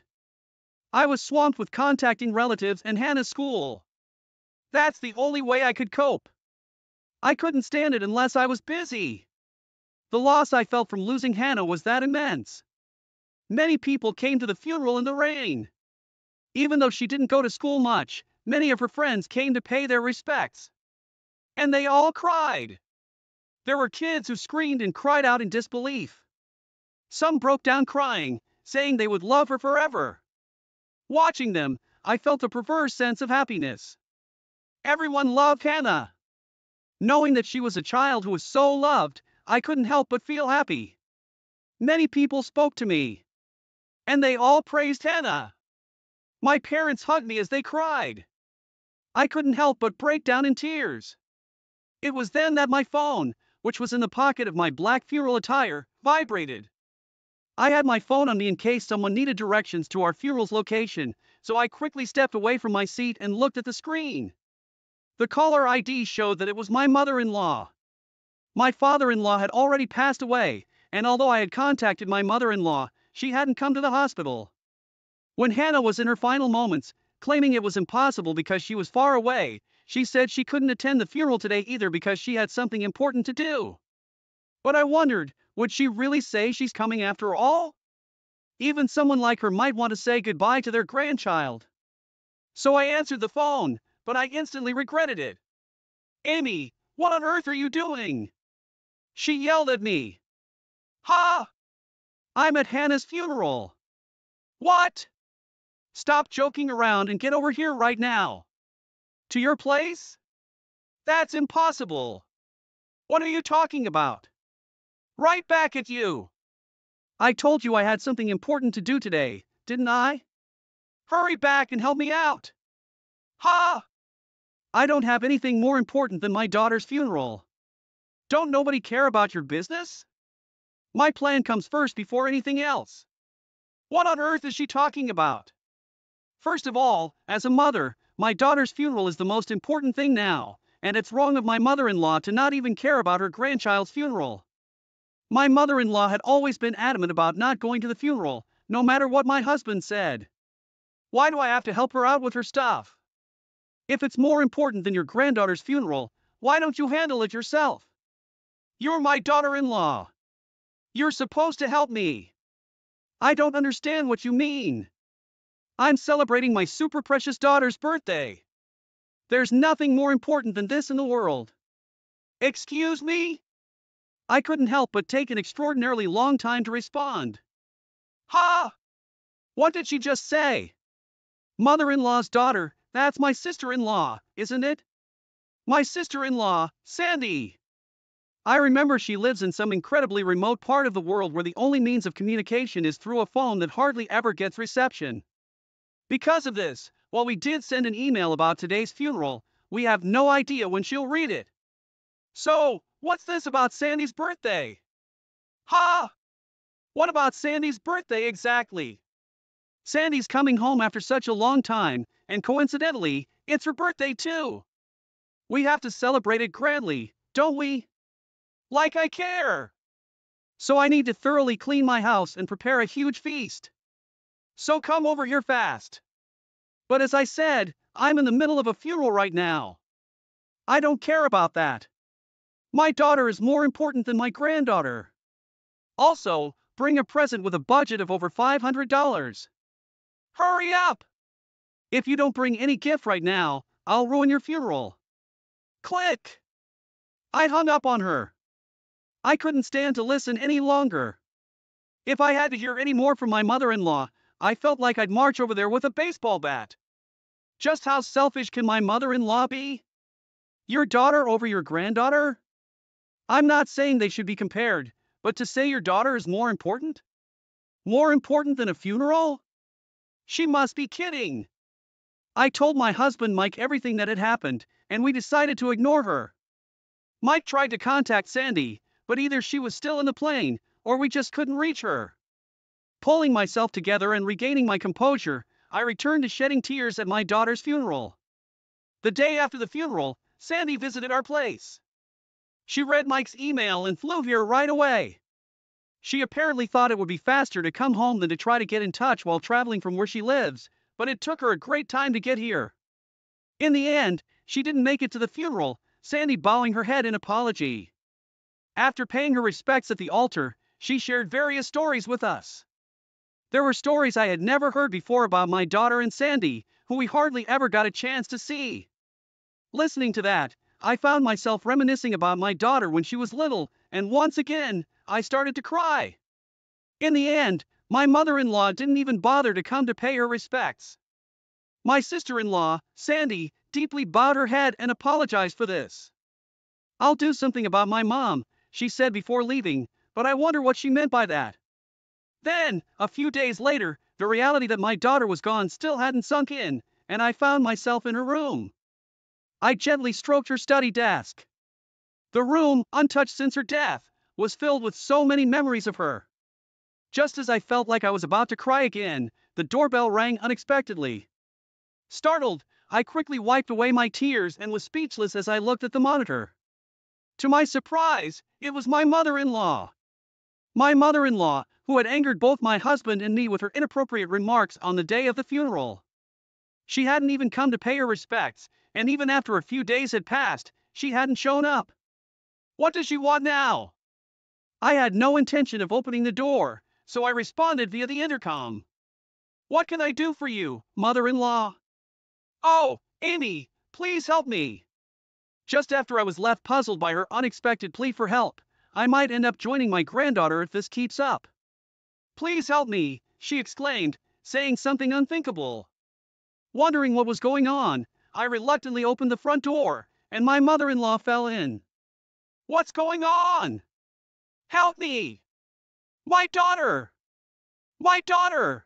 I was swamped with contacting relatives and Hannah's school. That's the only way I could cope. I couldn't stand it unless I was busy. The loss I felt from losing Hannah was that immense. Many people came to the funeral in the rain. Even though she didn't go to school much, many of her friends came to pay their respects. And they all cried. There were kids who screamed and cried out in disbelief. Some broke down crying, saying they would love her forever. Watching them, I felt a perverse sense of happiness. Everyone loved Hannah. Knowing that she was a child who was so loved, I couldn't help but feel happy. Many people spoke to me. And they all praised Hannah. My parents hugged me as they cried. I couldn't help but break down in tears. It was then that my phone, which was in the pocket of my black funeral attire, vibrated. I had my phone on me in case someone needed directions to our funeral's location, so I quickly stepped away from my seat and looked at the screen. The caller ID showed that it was my mother-in-law. My father-in-law had already passed away, and although I had contacted my mother-in-law, she hadn't come to the hospital. When Hannah was in her final moments, claiming it was impossible because she was far away, she said she couldn't attend the funeral today either because she had something important to do. But I wondered, would she really say she's coming after all? Even someone like her might want to say goodbye to their grandchild. So I answered the phone, but I instantly regretted it. "Amy, what on earth are you doing?" She yelled at me. "Ha! I'm at Hannah's funeral." "What? Stop joking around and get over here right now." "To your place? That's impossible." "What are you talking about?" "Right back at you." "I told you I had something important to do today, didn't I?" "Hurry back and help me out." "Ha! I don't have anything more important than my daughter's funeral." "Don't nobody care about your business?" My plan comes first before anything else. What on earth is she talking about? First of all, as a mother, my daughter's funeral is the most important thing now, and it's wrong of my mother-in-law to not even care about her grandchild's funeral. My mother-in-law had always been adamant about not going to the funeral, no matter what my husband said. Why do I have to help her out with her stuff? If it's more important than your granddaughter's funeral, why don't you handle it yourself? You're my daughter-in-law. You're supposed to help me. I don't understand what you mean. I'm celebrating my super precious daughter's birthday. There's nothing more important than this in the world. Excuse me? I couldn't help but take an extraordinarily long time to respond. Ha! What did she just say? Mother-in-law's daughter, that's my sister-in-law, isn't it? My sister-in-law, Sandy. I remember she lives in some incredibly remote part of the world where the only means of communication is through a phone that hardly ever gets reception. Because of this, while we did send an email about today's funeral, we have no idea when she'll read it. So, what's this about Sandy's birthday? Ha! What about Sandy's birthday exactly? Sandy's coming home after such a long time, and coincidentally, it's her birthday too. We have to celebrate it grandly, don't we? Like I care! So I need to thoroughly clean my house and prepare a huge feast. So come over here fast. But as I said, I'm in the middle of a funeral right now. I don't care about that. My daughter is more important than my granddaughter. Also, bring a present with a budget of over $500. Hurry up! If you don't bring any gift right now, I'll ruin your funeral. Click! I hung up on her. I couldn't stand to listen any longer. If I had to hear any more from my mother-in-law, I felt like I'd march over there with a baseball bat. Just how selfish can my mother-in-law be? Your daughter over your granddaughter? I'm not saying they should be compared, but to say your daughter is more important? More important than a funeral? She must be kidding. I told my husband Mike everything that had happened, and we decided to ignore her. Mike tried to contact Sandy, but either she was still in the plane, or we just couldn't reach her. Pulling myself together and regaining my composure, I returned to shedding tears at my daughter's funeral. The day after the funeral, Sandy visited our place. She read Mike's email and flew here right away. She apparently thought it would be faster to come home than to try to get in touch while traveling from where she lives, but it took her a great time to get here. In the end, she didn't make it to the funeral, Sandy bowing her head in apology. After paying her respects at the altar, she shared various stories with us. There were stories I had never heard before about my daughter and Sandy, who we hardly ever got a chance to see. Listening to that, I found myself reminiscing about my daughter when she was little, and once again, I started to cry. In the end, my mother-in-law didn't even bother to come to pay her respects. My sister-in-law, Sandy, deeply bowed her head and apologized for this. I'll do something about my mom, she said before leaving, but I wonder what she meant by that. Then, a few days later, the reality that my daughter was gone still hadn't sunk in, and I found myself in her room. I gently stroked her study desk. The room, untouched since her death, was filled with so many memories of her. Just as I felt like I was about to cry again, the doorbell rang unexpectedly. Startled, I quickly wiped away my tears and was speechless as I looked at the monitor. To my surprise, it was my mother-in-law. My mother-in-law, who had angered both my husband and me with her inappropriate remarks on the day of the funeral. She hadn't even come to pay her respects, and even after a few days had passed, she hadn't shown up. What does she want now? I had no intention of opening the door, so I responded via the intercom. What can I do for you, mother-in-law? Oh, Amy, please help me. Just after I was left puzzled by her unexpected plea for help, I might end up joining my granddaughter if this keeps up. Please help me, she exclaimed, saying something unthinkable. Wondering what was going on, I reluctantly opened the front door, and my mother-in-law fell in. What's going on? Help me! My daughter! My daughter!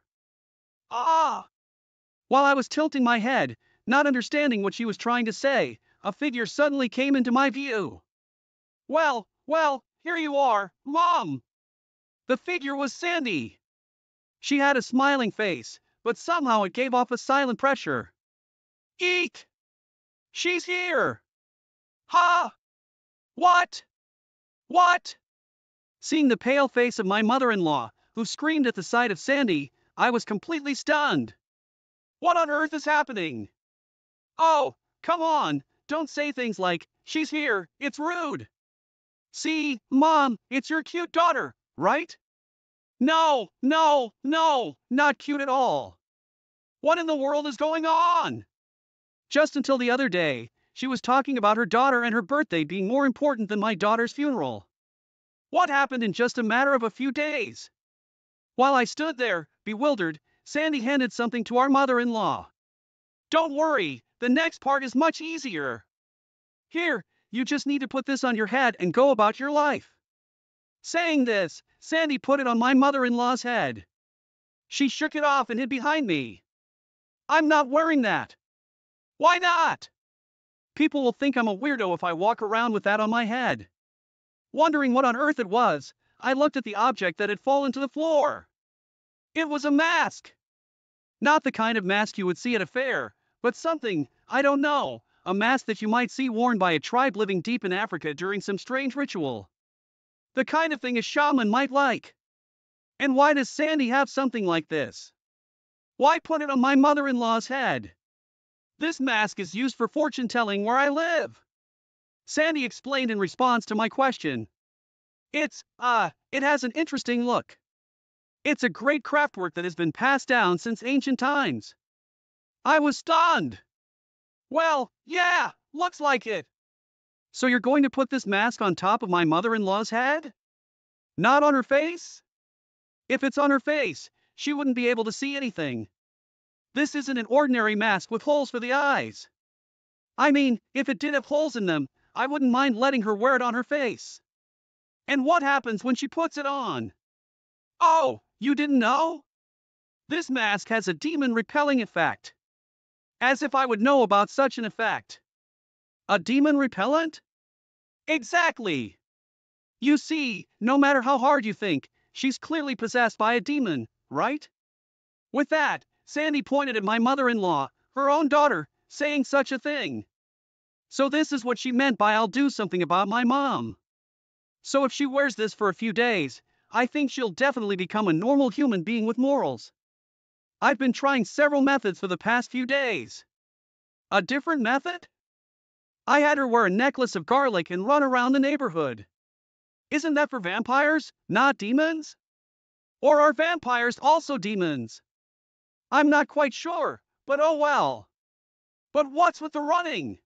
Ah! While I was tilting my head, not understanding what she was trying to say, a figure suddenly came into my view. Well, here you are, Mom! The figure was Sandy. She had a smiling face, but somehow it gave off a silent pressure. Eek! She's here! Ha! What? What? Seeing the pale face of my mother-in-law, who screamed at the sight of Sandy, I was completely stunned. What on earth is happening? Oh, come on, don't say things like, she's here, it's rude. See, Mom, it's your cute daughter, right? No, no, no, not cute at all. What in the world is going on? Just until the other day, she was talking about her daughter and her birthday being more important than my daughter's funeral. What happened in just a matter of a few days? While I stood there, bewildered, Sandy handed something to our mother-in-law. Don't worry, the next part is much easier. Here, you just need to put this on your head and go about your life. Saying this, Sandy put it on my mother-in-law's head. She shook it off and hid behind me. I'm not wearing that. Why not? People will think I'm a weirdo if I walk around with that on my head. Wondering what on earth it was, I looked at the object that had fallen to the floor. It was a mask. Not the kind of mask you would see at a fair, but something, I don't know, a mask that you might see worn by a tribe living deep in Africa during some strange ritual. The kind of thing a shaman might like. And why does Sandy have something like this? Why put it on my mother-in-law's head? This mask is used for fortune telling where I live. Sandy explained in response to my question. It has an interesting look. It's a great craftwork that has been passed down since ancient times. I was stunned. Well, yeah, looks like it. So you're going to put this mask on top of my mother-in-law's head? Not on her face? If it's on her face, she wouldn't be able to see anything. This isn't an ordinary mask with holes for the eyes. I mean, if it did have holes in them, I wouldn't mind letting her wear it on her face. And what happens when she puts it on? Oh, you didn't know? This mask has a demon-repelling effect. As if I would know about such an effect. A demon repellent? Exactly. You see, no matter how hard you think, she's clearly possessed by a demon, right? With that, Sandy pointed at my mother-in-law, her own daughter, saying such a thing. So this is what she meant by I'll do something about my mom. So if she wears this for a few days, I think she'll definitely become a normal human being with morals. I've been trying several methods for the past few days. A different method? I had her wear a necklace of garlic and run around the neighborhood. Isn't that for vampires, not demons? Or are vampires also demons? I'm not quite sure, but oh well. But what's with the running?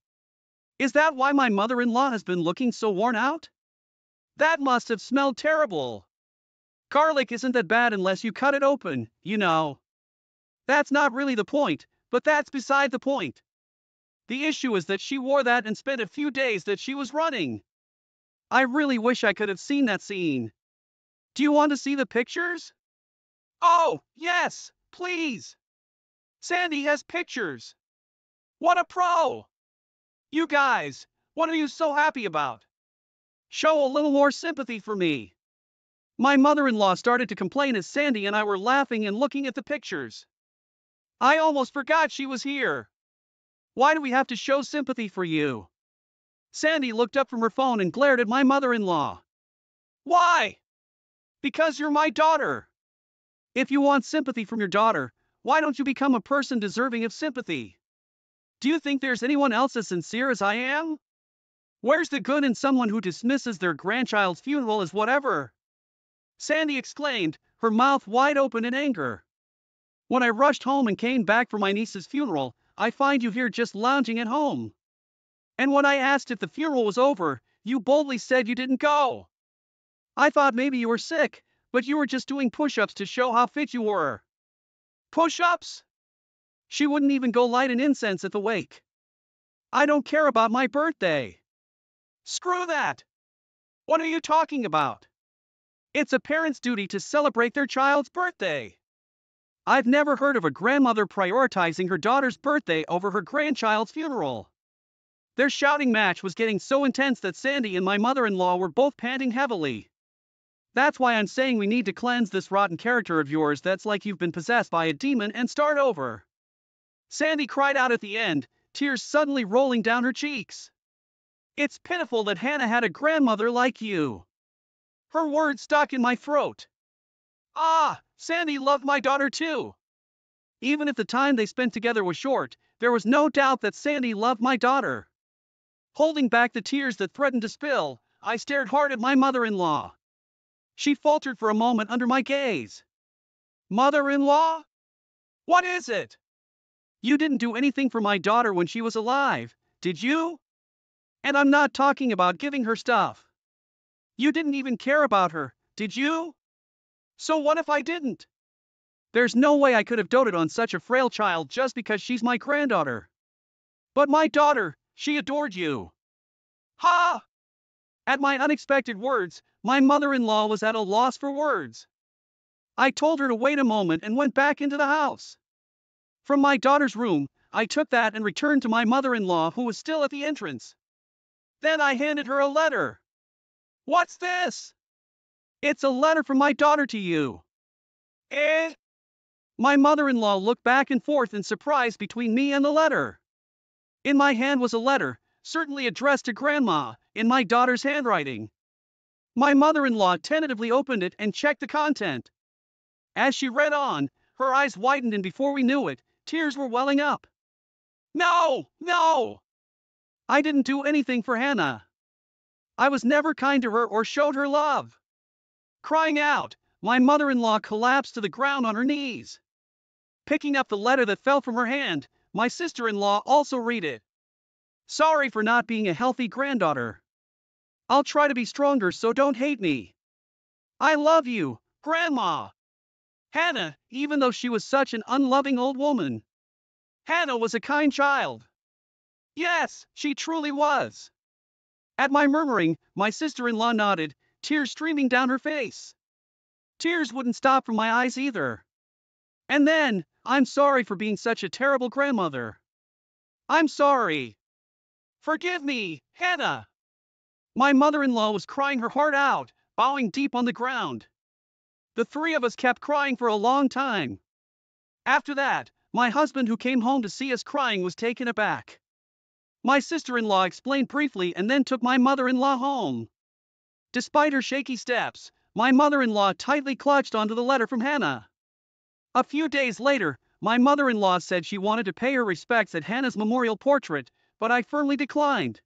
Is that why my mother-in-law has been looking so worn out? That must have smelled terrible. Garlic isn't that bad unless you cut it open, you know. That's not really the point, but that's beside the point. The issue is that she wore that and spent a few days that she was running. I really wish I could have seen that scene. Do you want to see the pictures? Oh, yes, please. Sandy has pictures. What a pro! You guys, what are you so happy about? Show a little more sympathy for me. My mother-in-law started to complain as Sandy and I were laughing and looking at the pictures. I almost forgot she was here. Why do we have to show sympathy for you? Sandy looked up from her phone and glared at my mother-in-law. Why? Because you're my daughter. If you want sympathy from your daughter, why don't you become a person deserving of sympathy? Do you think there's anyone else as sincere as I am? Where's the good in someone who dismisses their grandchild's funeral as whatever? Sandy exclaimed, her mouth wide open in anger. When I rushed home and came back for my niece's funeral, I find you here just lounging at home. And when I asked if the funeral was over, you boldly said you didn't go. I thought maybe you were sick, but you were just doing push-ups to show how fit you were. Push-ups? She wouldn't even go light an incense at the wake. I don't care about my birthday. Screw that. What are you talking about? It's a parent's duty to celebrate their child's birthday. I've never heard of a grandmother prioritizing her daughter's birthday over her grandchild's funeral. Their shouting match was getting so intense that Sandy and my mother-in-law were both panting heavily. That's why I'm saying we need to cleanse this rotten character of yours that's like you've been possessed by a demon and start over. Sandy cried out at the end, tears suddenly rolling down her cheeks. It's pitiful that Hannah had a grandmother like you. Her words stuck in my throat. Ah, Sandy loved my daughter too. Even if the time they spent together was short, there was no doubt that Sandy loved my daughter. Holding back the tears that threatened to spill, I stared hard at my mother-in-law. She faltered for a moment under my gaze. Mother-in-law? What is it? You didn't do anything for my daughter when she was alive, did you? And I'm not talking about giving her stuff. You didn't even care about her, did you? So what if I didn't? There's no way I could have doted on such a frail child just because she's my granddaughter. But my daughter, she adored you. Ha! At my unexpected words, my mother-in-law was at a loss for words. I told her to wait a moment and went back into the house. From my daughter's room, I took that and returned to my mother-in-law who was still at the entrance. Then I handed her a letter. What's this? It's a letter from my daughter to you. Eh? My mother-in-law looked back and forth in surprise between me and the letter. In my hand was a letter, certainly addressed to Grandma, in my daughter's handwriting. My mother-in-law tentatively opened it and checked the content. As she read on, her eyes widened and before we knew it, tears were welling up. No! No! I didn't do anything for Hannah. I was never kind to her or showed her love. Crying out, my mother-in-law collapsed to the ground on her knees. Picking up the letter that fell from her hand, my sister-in-law also read it. Sorry for not being a healthy granddaughter. I'll try to be stronger so don't hate me. I love you, Grandma. Hannah, even though she was such an unloving old woman. Hannah was a kind child. Yes, she truly was. At my murmuring, my sister-in-law nodded, tears streaming down her face. Tears wouldn't stop from my eyes either. And then, I'm sorry for being such a terrible grandmother. I'm sorry. Forgive me, Hannah. My mother-in-law was crying her heart out, bowing deep on the ground. The three of us kept crying for a long time. After that, my husband who came home to see us crying was taken aback. My sister-in-law explained briefly and then took my mother-in-law home. Despite her shaky steps, my mother-in-law tightly clutched onto the letter from Hannah. A few days later, my mother-in-law said she wanted to pay her respects at Hannah's memorial portrait, but I firmly declined.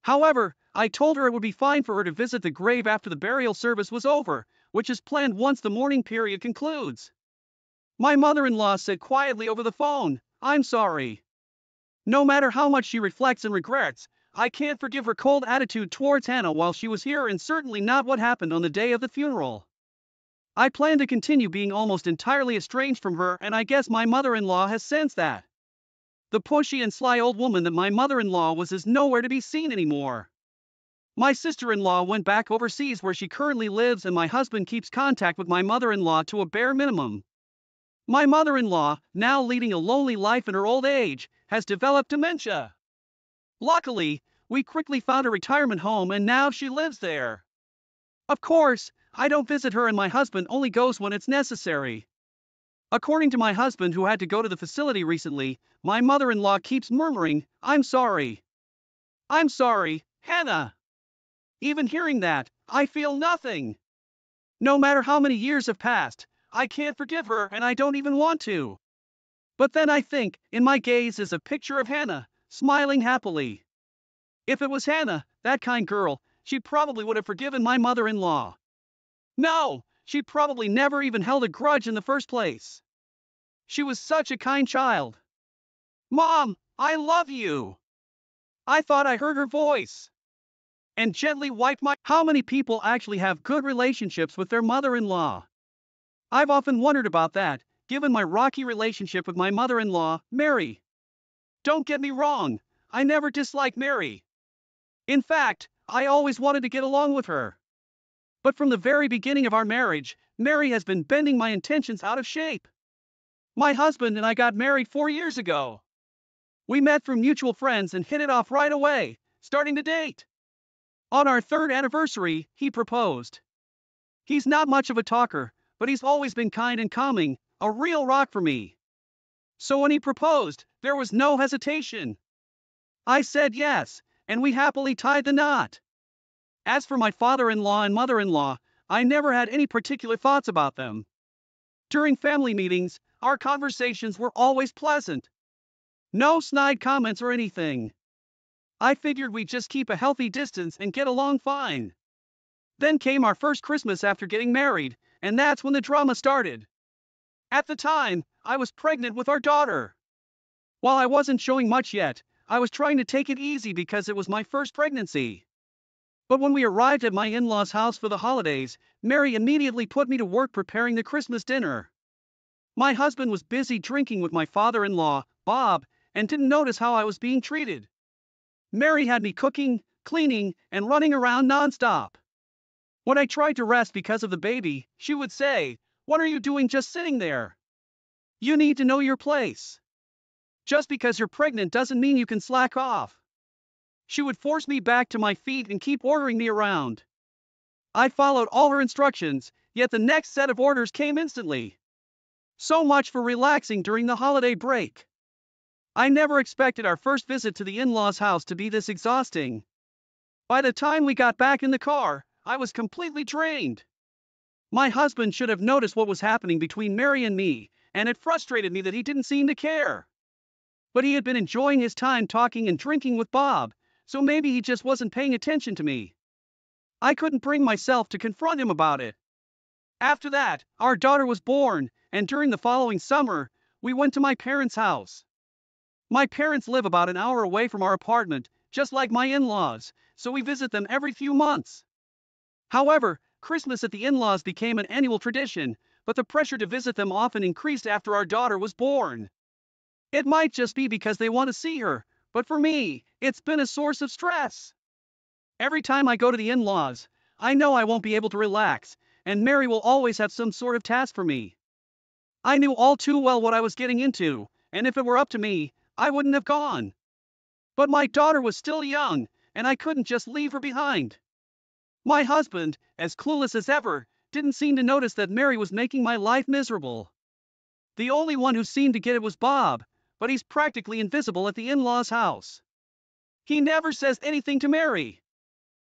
However, I told her it would be fine for her to visit the grave after the burial service was over, which is planned once the mourning period concludes. My mother-in-law said quietly over the phone, I'm sorry. No matter how much she reflects and regrets, I can't forgive her cold attitude towards Hannah while she was here and certainly not what happened on the day of the funeral. I plan to continue being almost entirely estranged from her and I guess my mother-in-law has sensed that. The pushy and sly old woman that my mother-in-law was is nowhere to be seen anymore. My sister-in-law went back overseas where she currently lives and my husband keeps contact with my mother-in-law to a bare minimum. My mother-in-law, now leading a lonely life in her old age, has developed dementia. Luckily, we quickly found a retirement home and now she lives there. Of course, I don't visit her and my husband only goes when it's necessary. According to my husband who had to go to the facility recently, my mother-in-law keeps murmuring, I'm sorry. I'm sorry, Hannah. Even hearing that, I feel nothing. No matter how many years have passed, I can't forgive her and I don't even want to. But then I think, in my gaze is a picture of Hannah, smiling happily. If it was Hannah, that kind girl, she probably would have forgiven my mother-in-law. No, she probably never even held a grudge in the first place. She was such a kind child. Mom, I love you. I thought I heard her voice. And gently wiped my... How many people actually have good relationships with their mother-in-law? I've often wondered about that, given my rocky relationship with my mother-in-law, Mary. Don't get me wrong, I never disliked Mary. In fact, I always wanted to get along with her. But from the very beginning of our marriage, Mary has been bending my intentions out of shape. My husband and I got married 4 years ago. We met through mutual friends and hit it off right away, starting to date. On our 3rd anniversary, he proposed. He's not much of a talker, but he's always been kind and calming, a real rock for me. So when he proposed, there was no hesitation. I said yes, and we happily tied the knot. As for my father-in-law and mother-in-law, I never had any particular thoughts about them. During family meetings, our conversations were always pleasant. No snide comments or anything. I figured we'd just keep a healthy distance and get along fine. Then came our first Christmas after getting married, and that's when the drama started. At the time, I was pregnant with our daughter. While I wasn't showing much yet, I was trying to take it easy because it was my first pregnancy. But when we arrived at my in-laws' house for the holidays, Mary immediately put me to work preparing the Christmas dinner. My husband was busy drinking with my father-in-law, Bob, and didn't notice how I was being treated. Mary had me cooking, cleaning, and running around nonstop. When I tried to rest because of the baby, she would say, "What are you doing just sitting there? You need to know your place. Just because you're pregnant doesn't mean you can slack off." She would force me back to my feet and keep ordering me around. I followed all her instructions, yet the next set of orders came instantly. So much for relaxing during the holiday break. I never expected our first visit to the in-laws' house to be this exhausting. By the time we got back in the car, I was completely drained. My husband should have noticed what was happening between Mary and me, and it frustrated me that he didn't seem to care. But he had been enjoying his time talking and drinking with Bob, so maybe he just wasn't paying attention to me. I couldn't bring myself to confront him about it. After that, our daughter was born, and during the following summer, we went to my parents' house. My parents live about an hour away from our apartment, just like my in-laws, so we visit them every few months. However, Christmas at the in-laws became an annual tradition, but the pressure to visit them often increased after our daughter was born. It might just be because they want to see her, but for me, it's been a source of stress. Every time I go to the in-laws, I know I won't be able to relax, and Mary will always have some sort of task for me. I knew all too well what I was getting into, and if it were up to me, I wouldn't have gone. But my daughter was still young, and I couldn't just leave her behind. My husband, as clueless as ever, didn't seem to notice that Mary was making my life miserable. The only one who seemed to get it was Bob, but he's practically invisible at the in-laws' house. He never says anything to Mary.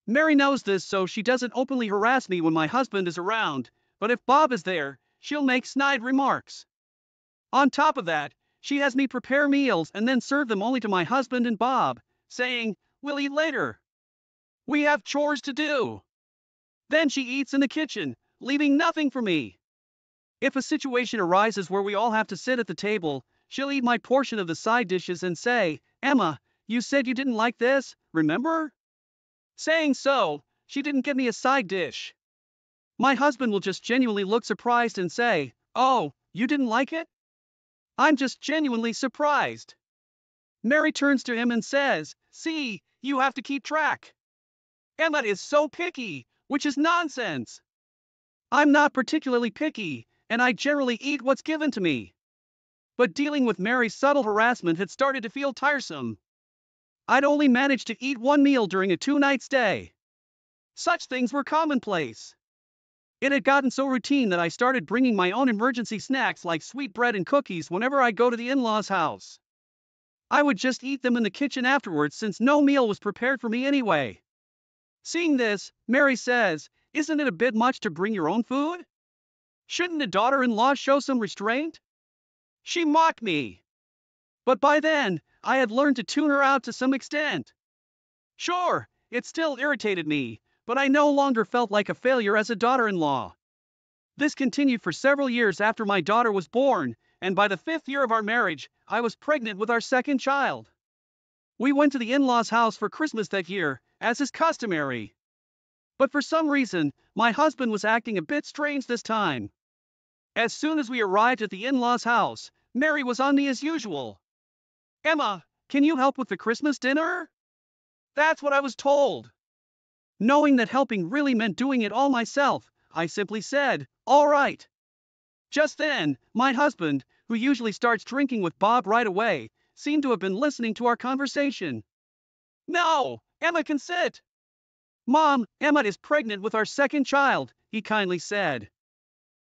Mary knows this, so she doesn't openly harass me when my husband is around, but if Bob is there, she'll make snide remarks. On top of that, she has me prepare meals and then serve them only to my husband and Bob, saying, "We'll eat later. We have chores to do." Then she eats in the kitchen, leaving nothing for me. If a situation arises where we all have to sit at the table, she'll eat my portion of the side dishes and say, "Emma, you said you didn't like this, remember?" Saying so, she didn't get me a side dish. My husband will just genuinely look surprised and say, "Oh, you didn't like it?" I'm just genuinely surprised. Mary turns to him and says, "See, you have to keep track. Emma is so picky," which is nonsense. I'm not particularly picky, and I generally eat what's given to me. But dealing with Mary's subtle harassment had started to feel tiresome. I'd only managed to eat one meal during a 2-night stay. Such things were commonplace. It had gotten so routine that I started bringing my own emergency snacks like sweet bread and cookies whenever I go to the in-laws' house. I would just eat them in the kitchen afterwards since no meal was prepared for me anyway. Seeing this, Mary says, "Isn't it a bit much to bring your own food? Shouldn't a daughter-in-law show some restraint?" She mocked me. But by then, I had learned to tune her out to some extent. Sure, it still irritated me, but I no longer felt like a failure as a daughter-in-law. This continued for several years after my daughter was born, and by the 5th year of our marriage, I was pregnant with our second child. We went to the in-laws' house for Christmas that year, as is customary. But for some reason, my husband was acting a bit strange this time. As soon as we arrived at the in-laws' house, Mary was on me as usual. "Emma, can you help with the Christmas dinner?" That's what I was told. Knowing that helping really meant doing it all myself, I simply said, "All right." Just then, my husband, who usually starts drinking with Bob right away, seemed to have been listening to our conversation. "No, Emma can sit. Mom, Emma is pregnant with our second child, he kindly said.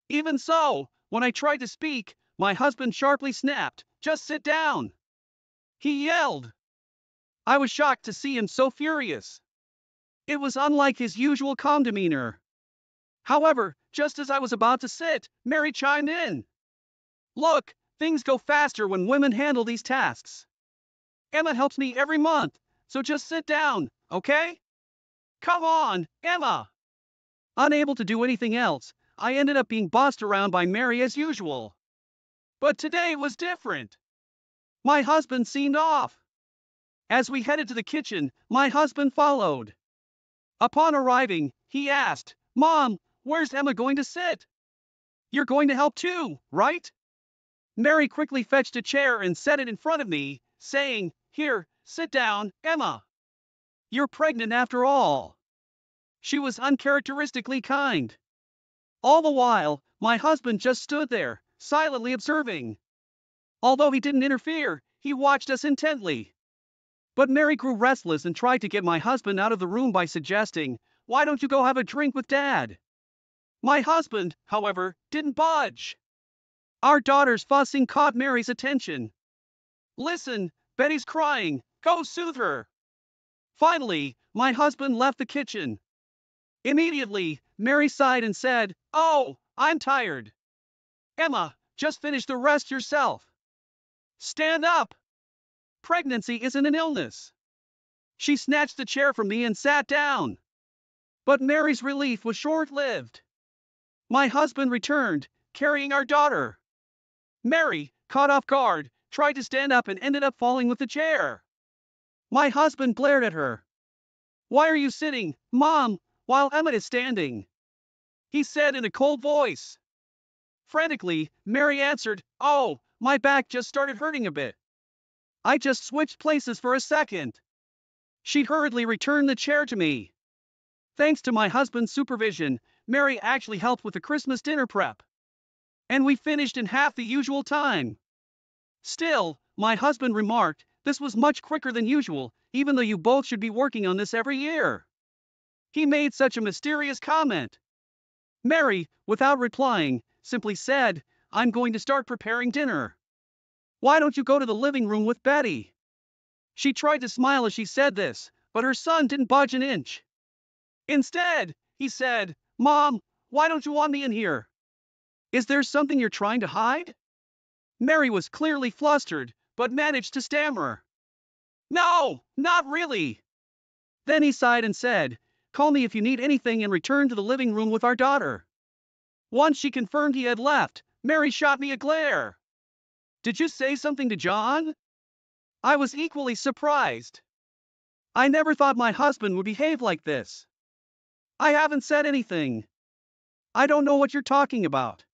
Even so, when I tried to speak, my husband sharply snapped, "Just sit down!" He yelled. I was shocked to see him so furious. It was unlike his usual calm demeanor. However, just as I was about to sit, Mary chimed in. "Look, things go faster when women handle these tasks. Emma helps me every month, so just sit down, okay? Come on, Emma!" Unable to do anything else, I ended up being bossed around by Mary as usual. But today was different. My husband seemed off. As we headed to the kitchen, my husband followed. Upon arriving, he asked, "Mom, where's Emma going to sit? You're going to help too, right?" Mary quickly fetched a chair and set it in front of me, saying, "Here, sit down, Emma. You're pregnant after all." She was uncharacteristically kind. All the while, my husband just stood there, silently observing. Although he didn't interfere, he watched us intently. But Mary grew restless and tried to get my husband out of the room by suggesting, "Why don't you go have a drink with Dad?" My husband, however, didn't budge. Our daughter's fussing caught Mary's attention. "Listen, Betty's crying, go soothe her." Finally, my husband left the kitchen. Immediately, Mary sighed and said, "Oh, I'm tired. Emma, just finish the rest yourself. Stand up. Pregnancy isn't an illness." She snatched the chair from me and sat down. But Mary's relief was short-lived. My husband returned, carrying our daughter. Mary, caught off guard, tried to stand up and ended up falling with the chair. My husband glared at her. "Why are you sitting, Mom, while Emma is standing?" he said in a cold voice. Frantically, Mary answered, "Oh, my back just started hurting a bit. I just switched places for a second." She hurriedly returned the chair to me. Thanks to my husband's supervision, Mary actually helped with the Christmas dinner prep. And we finished in half the usual time. Still, my husband remarked, "This was much quicker than usual, even though you both should be working on this every year." He made such a mysterious comment. Mary, without replying, simply said, "I'm going to start preparing dinner. Why don't you go to the living room with Betty?" She tried to smile as she said this, but her son didn't budge an inch. Instead, he said, "Mom, why don't you want me in here? Is there something you're trying to hide?" Mary was clearly flustered, but managed to stammer, "No, not really." Then he sighed and said, "Call me if you need anything," and returned to the living room with our daughter. Once she confirmed he had left, Mary shot me a glare. "Did you say something to John?" I was equally surprised. I never thought my husband would behave like this. "I haven't said anything. I don't know what you're talking about."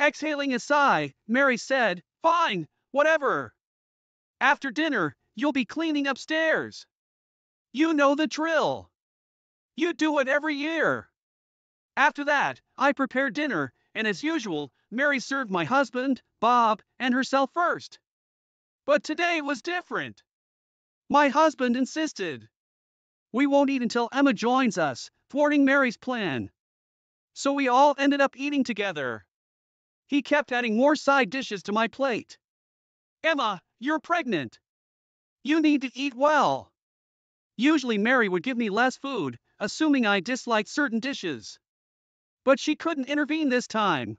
Exhaling a sigh, Mary said, "Fine, whatever. After dinner, you'll be cleaning upstairs. You know the drill. You do it every year." After that, I prepared dinner, and as usual, Mary served my husband, Bob, and herself first. But today was different. My husband insisted. We won't eat until Emma joins us, thwarting Mary's plan. So we all ended up eating together. He kept adding more side dishes to my plate. "Emma, you're pregnant. You need to eat well." Usually Mary would give me less food, assuming I disliked certain dishes. But she couldn't intervene this time.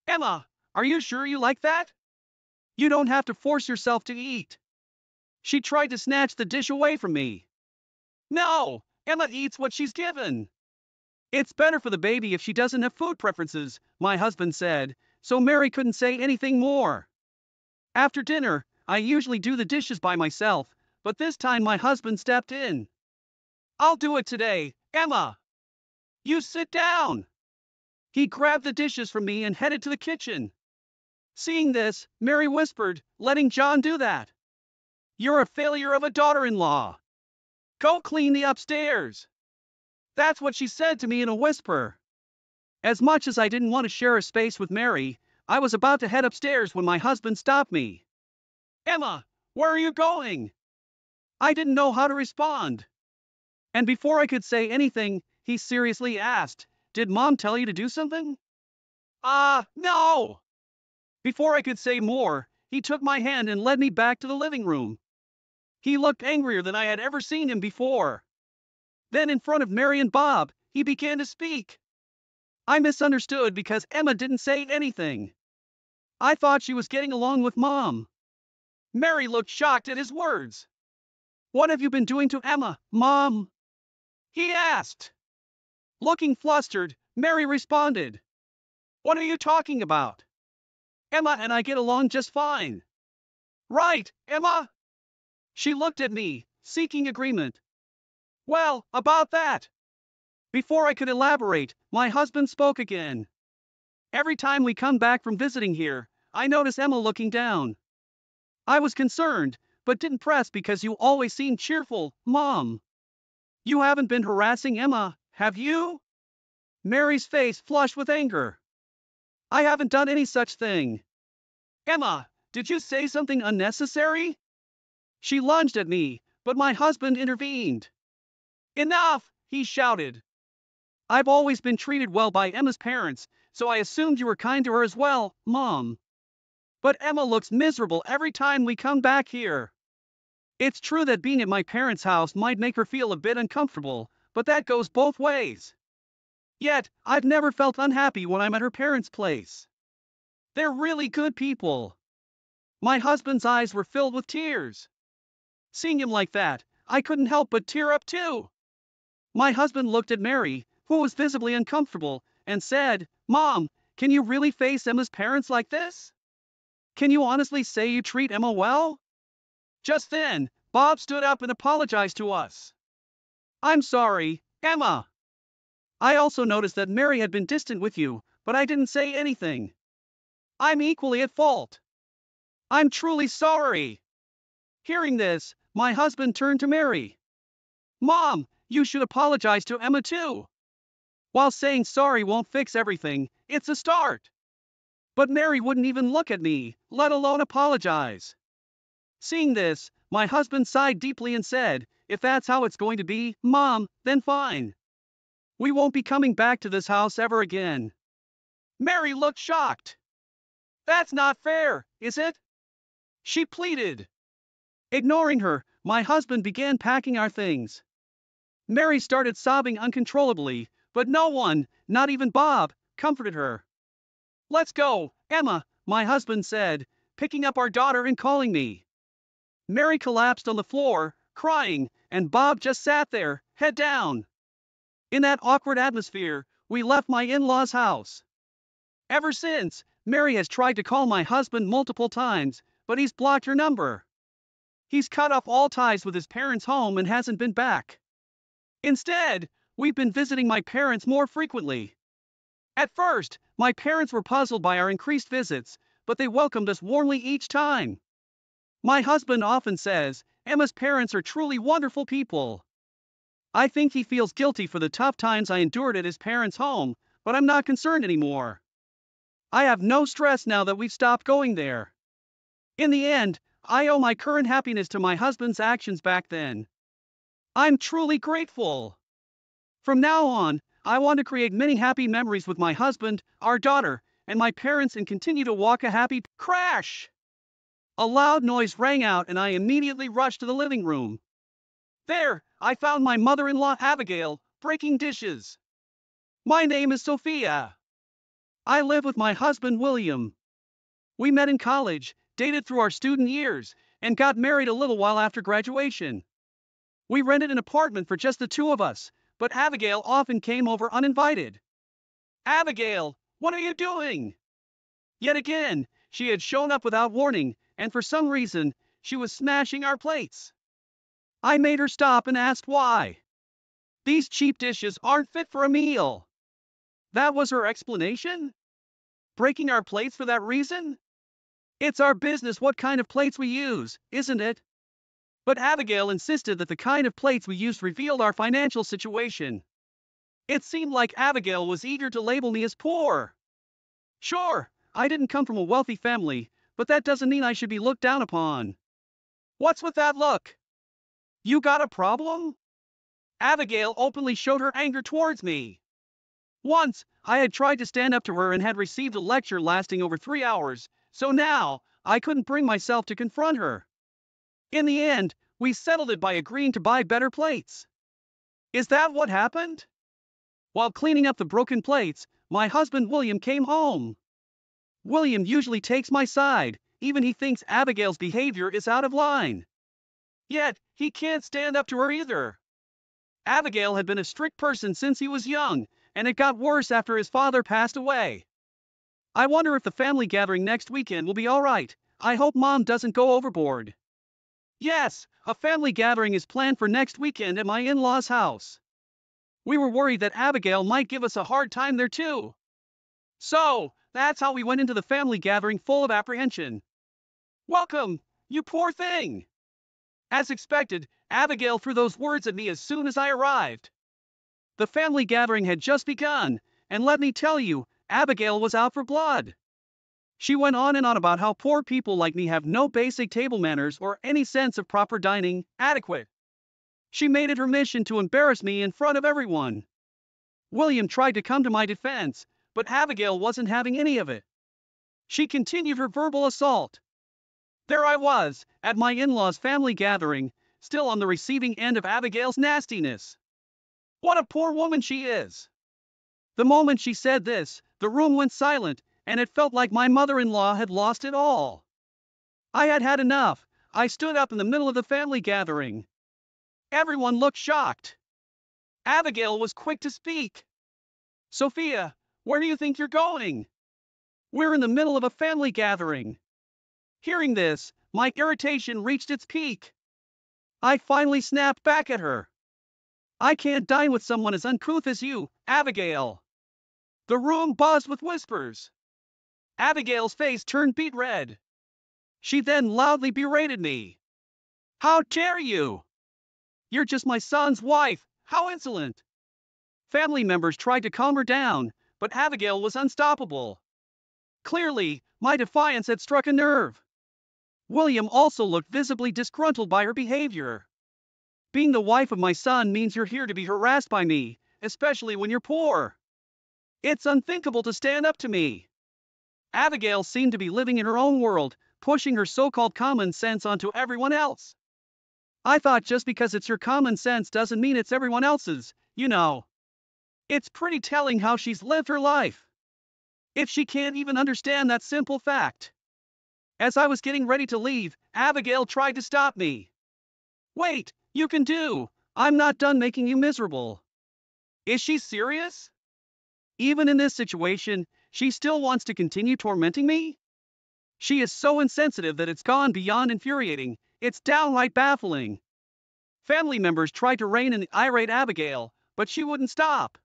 "Emma, are you sure you like that? You don't have to force yourself to eat." She tried to snatch the dish away from me. "No, Emma eats what she's given. It's better for the baby if she doesn't have food preferences," my husband said, so Mary couldn't say anything more. After dinner, I usually do the dishes by myself, but this time my husband stepped in. "I'll do it today, Emma. You sit down." He grabbed the dishes from me and headed to the kitchen. Seeing this, Mary whispered, "Letting John do that. You're a failure of a daughter-in-law. Go clean the upstairs." That's what she said to me in a whisper. As much as I didn't want to share a space with Mary, I was about to head upstairs when my husband stopped me. "Emma, where are you going?" I didn't know how to respond. And before I could say anything, he seriously asked, Did Mom tell you to do something? No! Before I could say more, he took my hand and led me back to the living room. He looked angrier than I had ever seen him before. Then, in front of Mary and Bob, he began to speak. I misunderstood because Emma didn't say anything. I thought she was getting along with Mom. Mary looked shocked at his words. What have you been doing to Emma, Mom? He asked. Looking flustered, Mary responded. What are you talking about? Emma and I get along just fine. Right, Emma? She looked at me, seeking agreement. Well, about that. Before I could elaborate, my husband spoke again. Every time we come back from visiting here, I notice Emma looking down. I was concerned, but didn't press because you always seem cheerful, Mom. You haven't been harassing Emma, have you? Mary's face flushed with anger. I haven't done any such thing. Emma, did you say something unnecessary? She lunged at me, but my husband intervened. Enough, he shouted. I've always been treated well by Emma's parents, so I assumed you were kind to her as well, Mom. But Emma looks miserable every time we come back here. It's true that being at my parents' house might make her feel a bit uncomfortable, but that goes both ways. Yet, I've never felt unhappy when I'm at her parents' place. They're really good people. My husband's eyes were filled with tears. Seeing him like that, I couldn't help but tear up too. My husband looked at Mary, who was visibly uncomfortable, and said, Mom, can you really face Emma's parents like this? Can you honestly say you treat Emma well? Just then, Bob stood up and apologized to us. I'm sorry, Emma. I also noticed that Mary had been distant with you, but I didn't say anything. I'm equally at fault. I'm truly sorry. Hearing this, my husband turned to Mary. Mom, you should apologize to Emma too. While saying sorry won't fix everything, it's a start. But Mary wouldn't even look at me, let alone apologize. Seeing this, my husband sighed deeply and said, if that's how it's going to be, Mom, then fine. We won't be coming back to this house ever again. Mary looked shocked. That's not fair, is it? She pleaded. Ignoring her, my husband began packing our things. Mary started sobbing uncontrollably, but no one, not even Bob, comforted her. Let's go, Emma, my husband said, picking up our daughter and calling me. Mary collapsed on the floor, crying, and Bob just sat there, head down. In that awkward atmosphere, we left my in-laws' house. Ever since, Mary has tried to call my husband multiple times, but he's blocked her number. He's cut off all ties with his parents' home and hasn't been back. Instead, we've been visiting my parents more frequently. At first, my parents were puzzled by our increased visits, but they welcomed us warmly each time. My husband often says, Emma's parents are truly wonderful people. I think he feels guilty for the tough times I endured at his parents' home, but I'm not concerned anymore. I have no stress now that we've stopped going there. In the end, I owe my current happiness to my husband's actions back then. I'm truly grateful. From now on, I want to create many happy memories with my husband, our daughter, and my parents and continue to walk a happy crash. A loud noise rang out and I immediately rushed to the living room. There, I found my mother-in-law Abigail, breaking dishes. My name is Sophia. I live with my husband William. We met in college, dated through our student years, and got married a little while after graduation. We rented an apartment for just the two of us, but Abigail often came over uninvited. Abigail, what are you doing? Yet again, she had shown up without warning, and for some reason, she was smashing our plates. I made her stop and asked why. These cheap dishes aren't fit for a meal. That was her explanation? Breaking our plates for that reason? It's our business what kind of plates we use, isn't it? But Abigail insisted that the kind of plates we used revealed our financial situation. It seemed like Abigail was eager to label me as poor. Sure, I didn't come from a wealthy family, but that doesn't mean I should be looked down upon. What's with that look? You got a problem? Abigail openly showed her anger towards me. Once, I had tried to stand up to her and had received a lecture lasting over 3 hours, so now, I couldn't bring myself to confront her. In the end, we settled it by agreeing to buy better plates. Is that what happened? While cleaning up the broken plates, my husband William came home. William usually takes my side, even he thinks Abigail's behavior is out of line. Yet, he can't stand up to her either. Abigail had been a strict person since he was young, and it got worse after his father passed away. I wonder if the family gathering next weekend will be alright. I hope Mom doesn't go overboard. Yes, a family gathering is planned for next weekend at my in-laws' house. We were worried that Abigail might give us a hard time there too. So, that's how we went into the family gathering full of apprehension. Welcome, you poor thing! As expected, Abigail threw those words at me as soon as I arrived. The family gathering had just begun, and let me tell you, Abigail was out for blood. She went on and on about how poor people like me have no basic table manners or any sense of proper dining, adequate. She made it her mission to embarrass me in front of everyone. William tried to come to my defense, but Abigail wasn't having any of it. She continued her verbal assault. There I was, at my in-laws' family gathering, still on the receiving end of Abigail's nastiness. What a poor woman she is! The moment she said this, the room went silent, and it felt like my mother-in-law had lost it all. I had had enough. I stood up in the middle of the family gathering. Everyone looked shocked. Abigail was quick to speak. Sophia, where do you think you're going? We're in the middle of a family gathering. Hearing this, my irritation reached its peak. I finally snapped back at her. I can't dine with someone as uncouth as you, Abigail. The room buzzed with whispers. Abigail's face turned beet red. She then loudly berated me. How dare you? You're just my son's wife, how insolent! Family members tried to calm her down, but Abigail was unstoppable. Clearly, my defiance had struck a nerve. William also looked visibly disgruntled by her behavior. Being the wife of my son means you're here to be harassed by me, especially when you're poor. It's unthinkable to stand up to me. Abigail seemed to be living in her own world, pushing her so-called common sense onto everyone else. I thought just because it's your common sense doesn't mean it's everyone else's, you know. It's pretty telling how she's lived her life. If she can't even understand that simple fact. As I was getting ready to leave, Abigail tried to stop me. Wait, you can do. I'm not done making you miserable. Is she serious? Even in this situation, she still wants to continue tormenting me? She is so insensitive that it's gone beyond infuriating, it's downright baffling. Family members tried to rein in the irate Abigail, but she wouldn't stop.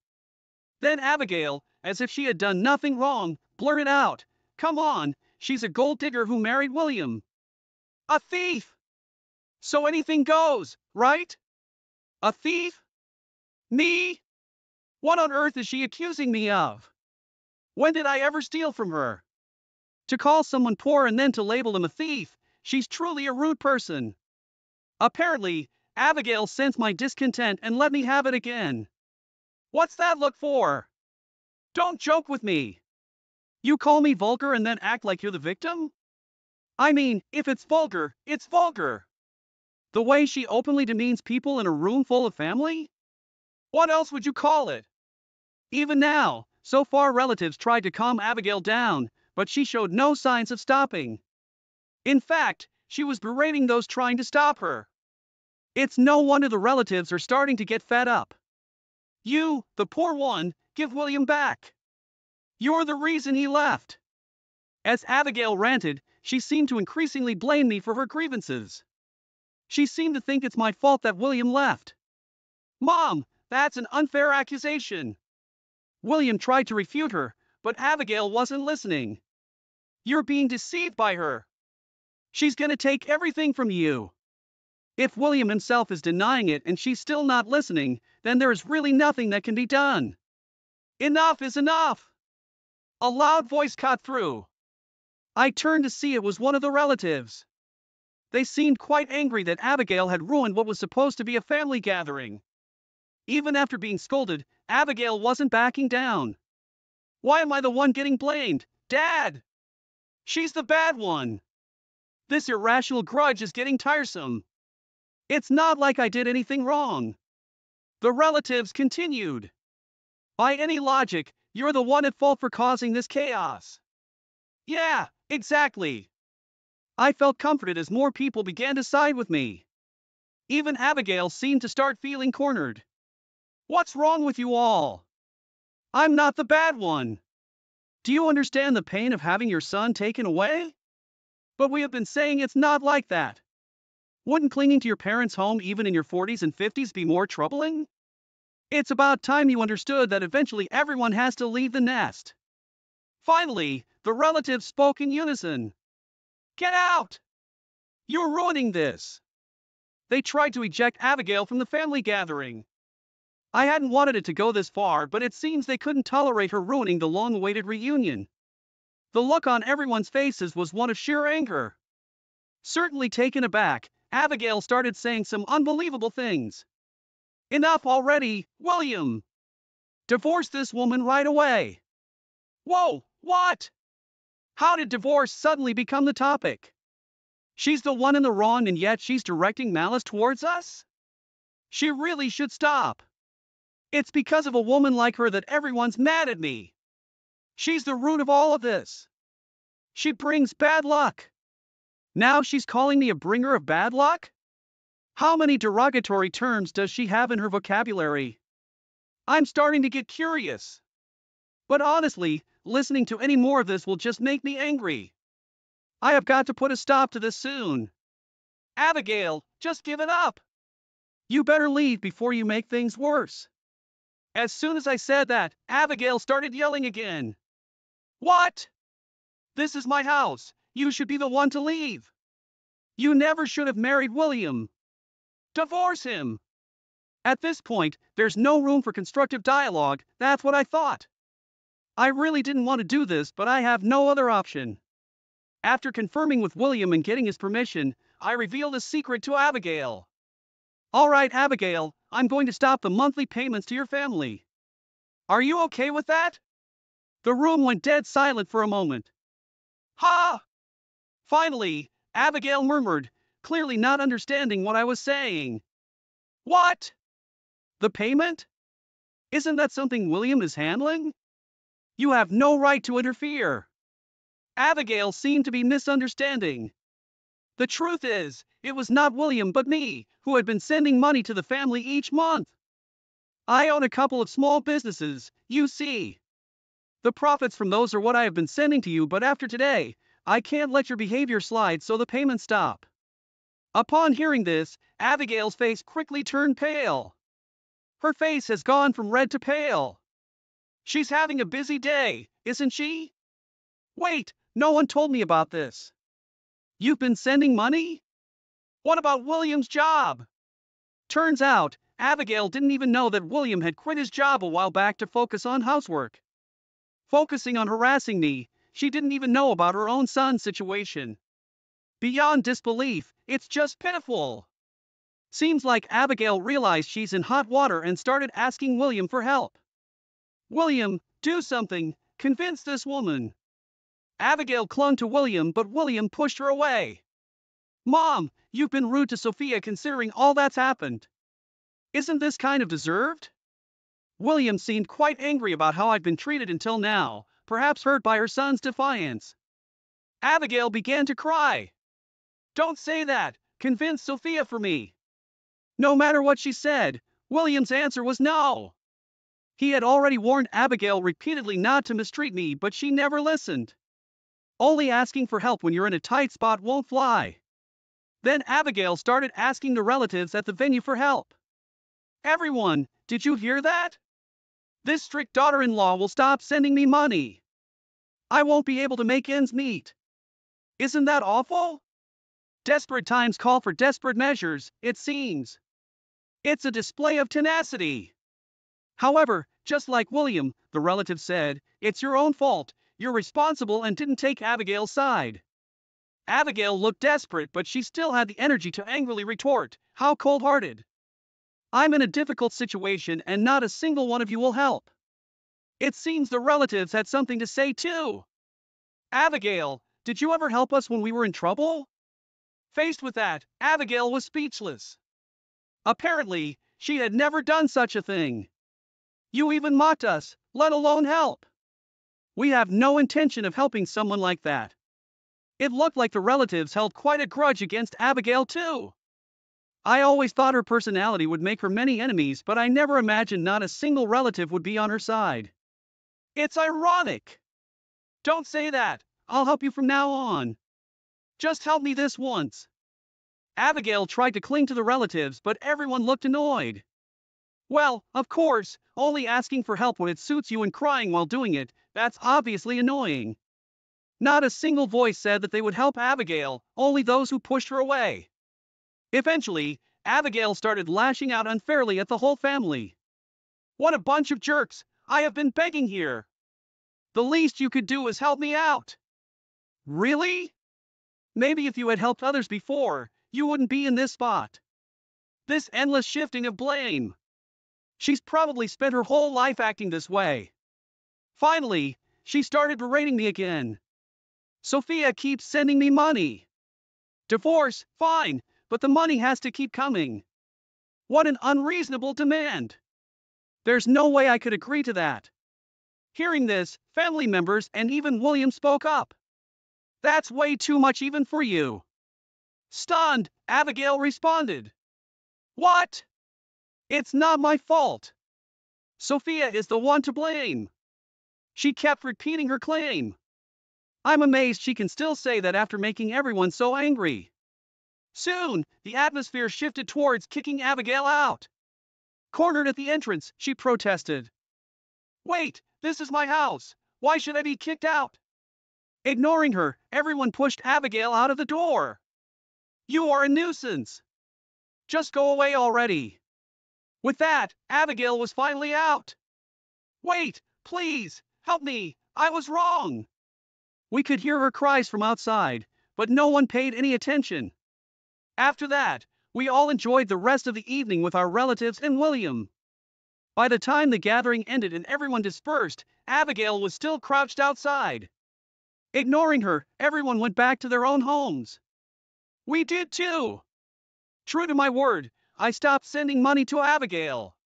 Then Abigail, as if she had done nothing wrong, blurted out, Come on, she's a gold digger who married William. A thief! So anything goes, right? A thief? Me? What on earth is she accusing me of? When did I ever steal from her? To call someone poor and then to label them a thief, she's truly a rude person. Apparently, Abigail sensed my discontent and let me have it again. What's that look for? Don't joke with me. You call me vulgar and then act like you're the victim? I mean, if it's vulgar, it's vulgar. The way she openly demeans people in a room full of family? What else would you call it? Even now, so far relatives tried to calm Abigail down, but she showed no signs of stopping. In fact, she was berating those trying to stop her. It's no wonder the relatives are starting to get fed up. You, the poor one, give William back. You're the reason he left. As Abigail ranted, she seemed to increasingly blame me for her grievances. She seemed to think it's my fault that William left. Mom, that's an unfair accusation. William tried to refute her, but Abigail wasn't listening. You're being deceived by her. She's gonna take everything from you. If William himself is denying it and she's still not listening, then there is really nothing that can be done. Enough is enough. A loud voice cut through. I turned to see it was one of the relatives. They seemed quite angry that Abigail had ruined what was supposed to be a family gathering. Even after being scolded, Abigail wasn't backing down. Why am I the one getting blamed? Dad! She's the bad one. This irrational grudge is getting tiresome. It's not like I did anything wrong. The relatives continued. By any logic, you're the one at fault for causing this chaos. Yeah, exactly. I felt comforted as more people began to side with me. Even Abigail seemed to start feeling cornered. What's wrong with you all? I'm not the bad one. Do you understand the pain of having your son taken away? But we have been saying it's not like that. Wouldn't clinging to your parents' home even in your 40s and 50s be more troubling? It's about time you understood that eventually everyone has to leave the nest. Finally, the relatives spoke in unison. Get out! You're ruining this. They tried to eject Abigail from the family gathering. I hadn't wanted it to go this far, but it seems they couldn't tolerate her ruining the long-awaited reunion. The look on everyone's faces was one of sheer anger. Certainly taken aback, Abigail started saying some unbelievable things. Enough already, William! Divorce this woman right away! Whoa, what? How did divorce suddenly become the topic? She's the one in the wrong and yet she's directing malice towards us? She really should stop. It's because of a woman like her that everyone's mad at me. She's the root of all of this. She brings bad luck. Now she's calling me a bringer of bad luck? How many derogatory terms does she have in her vocabulary? I'm starting to get curious. But honestly, listening to any more of this will just make me angry. I have got to put a stop to this soon. Abigail, just give it up. You better leave before you make things worse. As soon as I said that, Abigail started yelling again. What? This is my house. You should be the one to leave. You never should have married William. Divorce him. At this point, there's no room for constructive dialogue, that's what I thought. I really didn't want to do this, but I have no other option. After confirming with William and getting his permission, I revealed a secret to Abigail. All right, Abigail, I'm going to stop the monthly payments to your family. Are you okay with that? The room went dead silent for a moment. Ha! Finally, Abigail murmured, clearly not understanding what I was saying. What? The payment? Isn't that something William is handling? You have no right to interfere. Abigail seemed to be misunderstanding. The truth is, it was not William but me who had been sending money to the family each month. I own a couple of small businesses, you see. The profits from those are what I have been sending to you, but after today, I can't let your behavior slide, so the payments stop. Upon hearing this, Abigail's face quickly turned pale. Her face has gone from red to pale. She's having a busy day, isn't she? Wait, no one told me about this. You've been sending money? What about William's job? Turns out, Abigail didn't even know that William had quit his job a while back to focus on housework. Focusing on harassing me, she didn't even know about her own son's situation. Beyond disbelief, it's just pitiful. Seems like Abigail realized she's in hot water and started asking William for help. William, do something, convince this woman. Abigail clung to William, but William pushed her away. Mom, you've been rude to Sophia considering all that's happened. Isn't this kind of deserved? William seemed quite angry about how I'd been treated until now, perhaps hurt by her son's defiance. Abigail began to cry. Don't say that, convince Sophia for me. No matter what she said, William's answer was no. He had already warned Abigail repeatedly not to mistreat me, but she never listened. Only asking for help when you're in a tight spot won't fly. Then Abigail started asking the relatives at the venue for help. Everyone, did you hear that? This strict daughter-in-law will stop sending me money. I won't be able to make ends meet. Isn't that awful? Desperate times call for desperate measures, it seems. It's a display of tenacity. However, just like William, the relative said, it's your own fault, you're responsible, and didn't take Abigail's side. Abigail looked desperate, but she still had the energy to angrily retort, how cold-hearted. I'm in a difficult situation and not a single one of you will help. It seems the relatives had something to say too. Abigail, did you ever help us when we were in trouble? Faced with that, Abigail was speechless. Apparently, she had never done such a thing. You even mocked us, let alone help. We have no intention of helping someone like that. It looked like the relatives held quite a grudge against Abigail too. I always thought her personality would make her many enemies, but I never imagined not a single relative would be on her side. It's ironic. Don't say that. I'll help you from now on. Just help me this once. Abigail tried to cling to the relatives, but everyone looked annoyed. Well, of course, only asking for help when it suits you and crying while doing it, that's obviously annoying. Not a single voice said that they would help Abigail, only those who pushed her away. Eventually, Abigail started lashing out unfairly at the whole family. What a bunch of jerks! I have been begging here. The least you could do is help me out. Really? Maybe if you had helped others before, you wouldn't be in this spot. This endless shifting of blame. She's probably spent her whole life acting this way. Finally, she started berating me again. Sophia keeps sending me money. Divorce, fine, but the money has to keep coming. What an unreasonable demand. There's no way I could agree to that. Hearing this, family members and even William spoke up. That's way too much even for you. Stunned, Abigail responded. What? It's not my fault. Sophia is the one to blame. She kept repeating her claim. I'm amazed she can still say that after making everyone so angry. Soon, the atmosphere shifted towards kicking Abigail out. Cornered at the entrance, she protested. Wait, this is my house. Why should I be kicked out? Ignoring her, everyone pushed Abigail out of the door. You are a nuisance. Just go away already. With that, Abigail was finally out. Wait, please, help me, I was wrong. We could hear her cries from outside, but no one paid any attention. After that, we all enjoyed the rest of the evening with our relatives and William. By the time the gathering ended and everyone dispersed, Abigail was still crouched outside. Ignoring her, everyone went back to their own homes. We did too. True to my word, I stopped sending money to Abigail.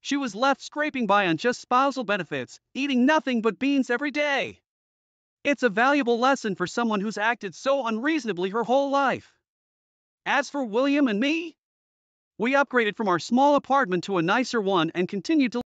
She was left scraping by on just spousal benefits, eating nothing but beans every day. It's a valuable lesson for someone who's acted so unreasonably her whole life. As for William and me, we upgraded from our small apartment to a nicer one and continued to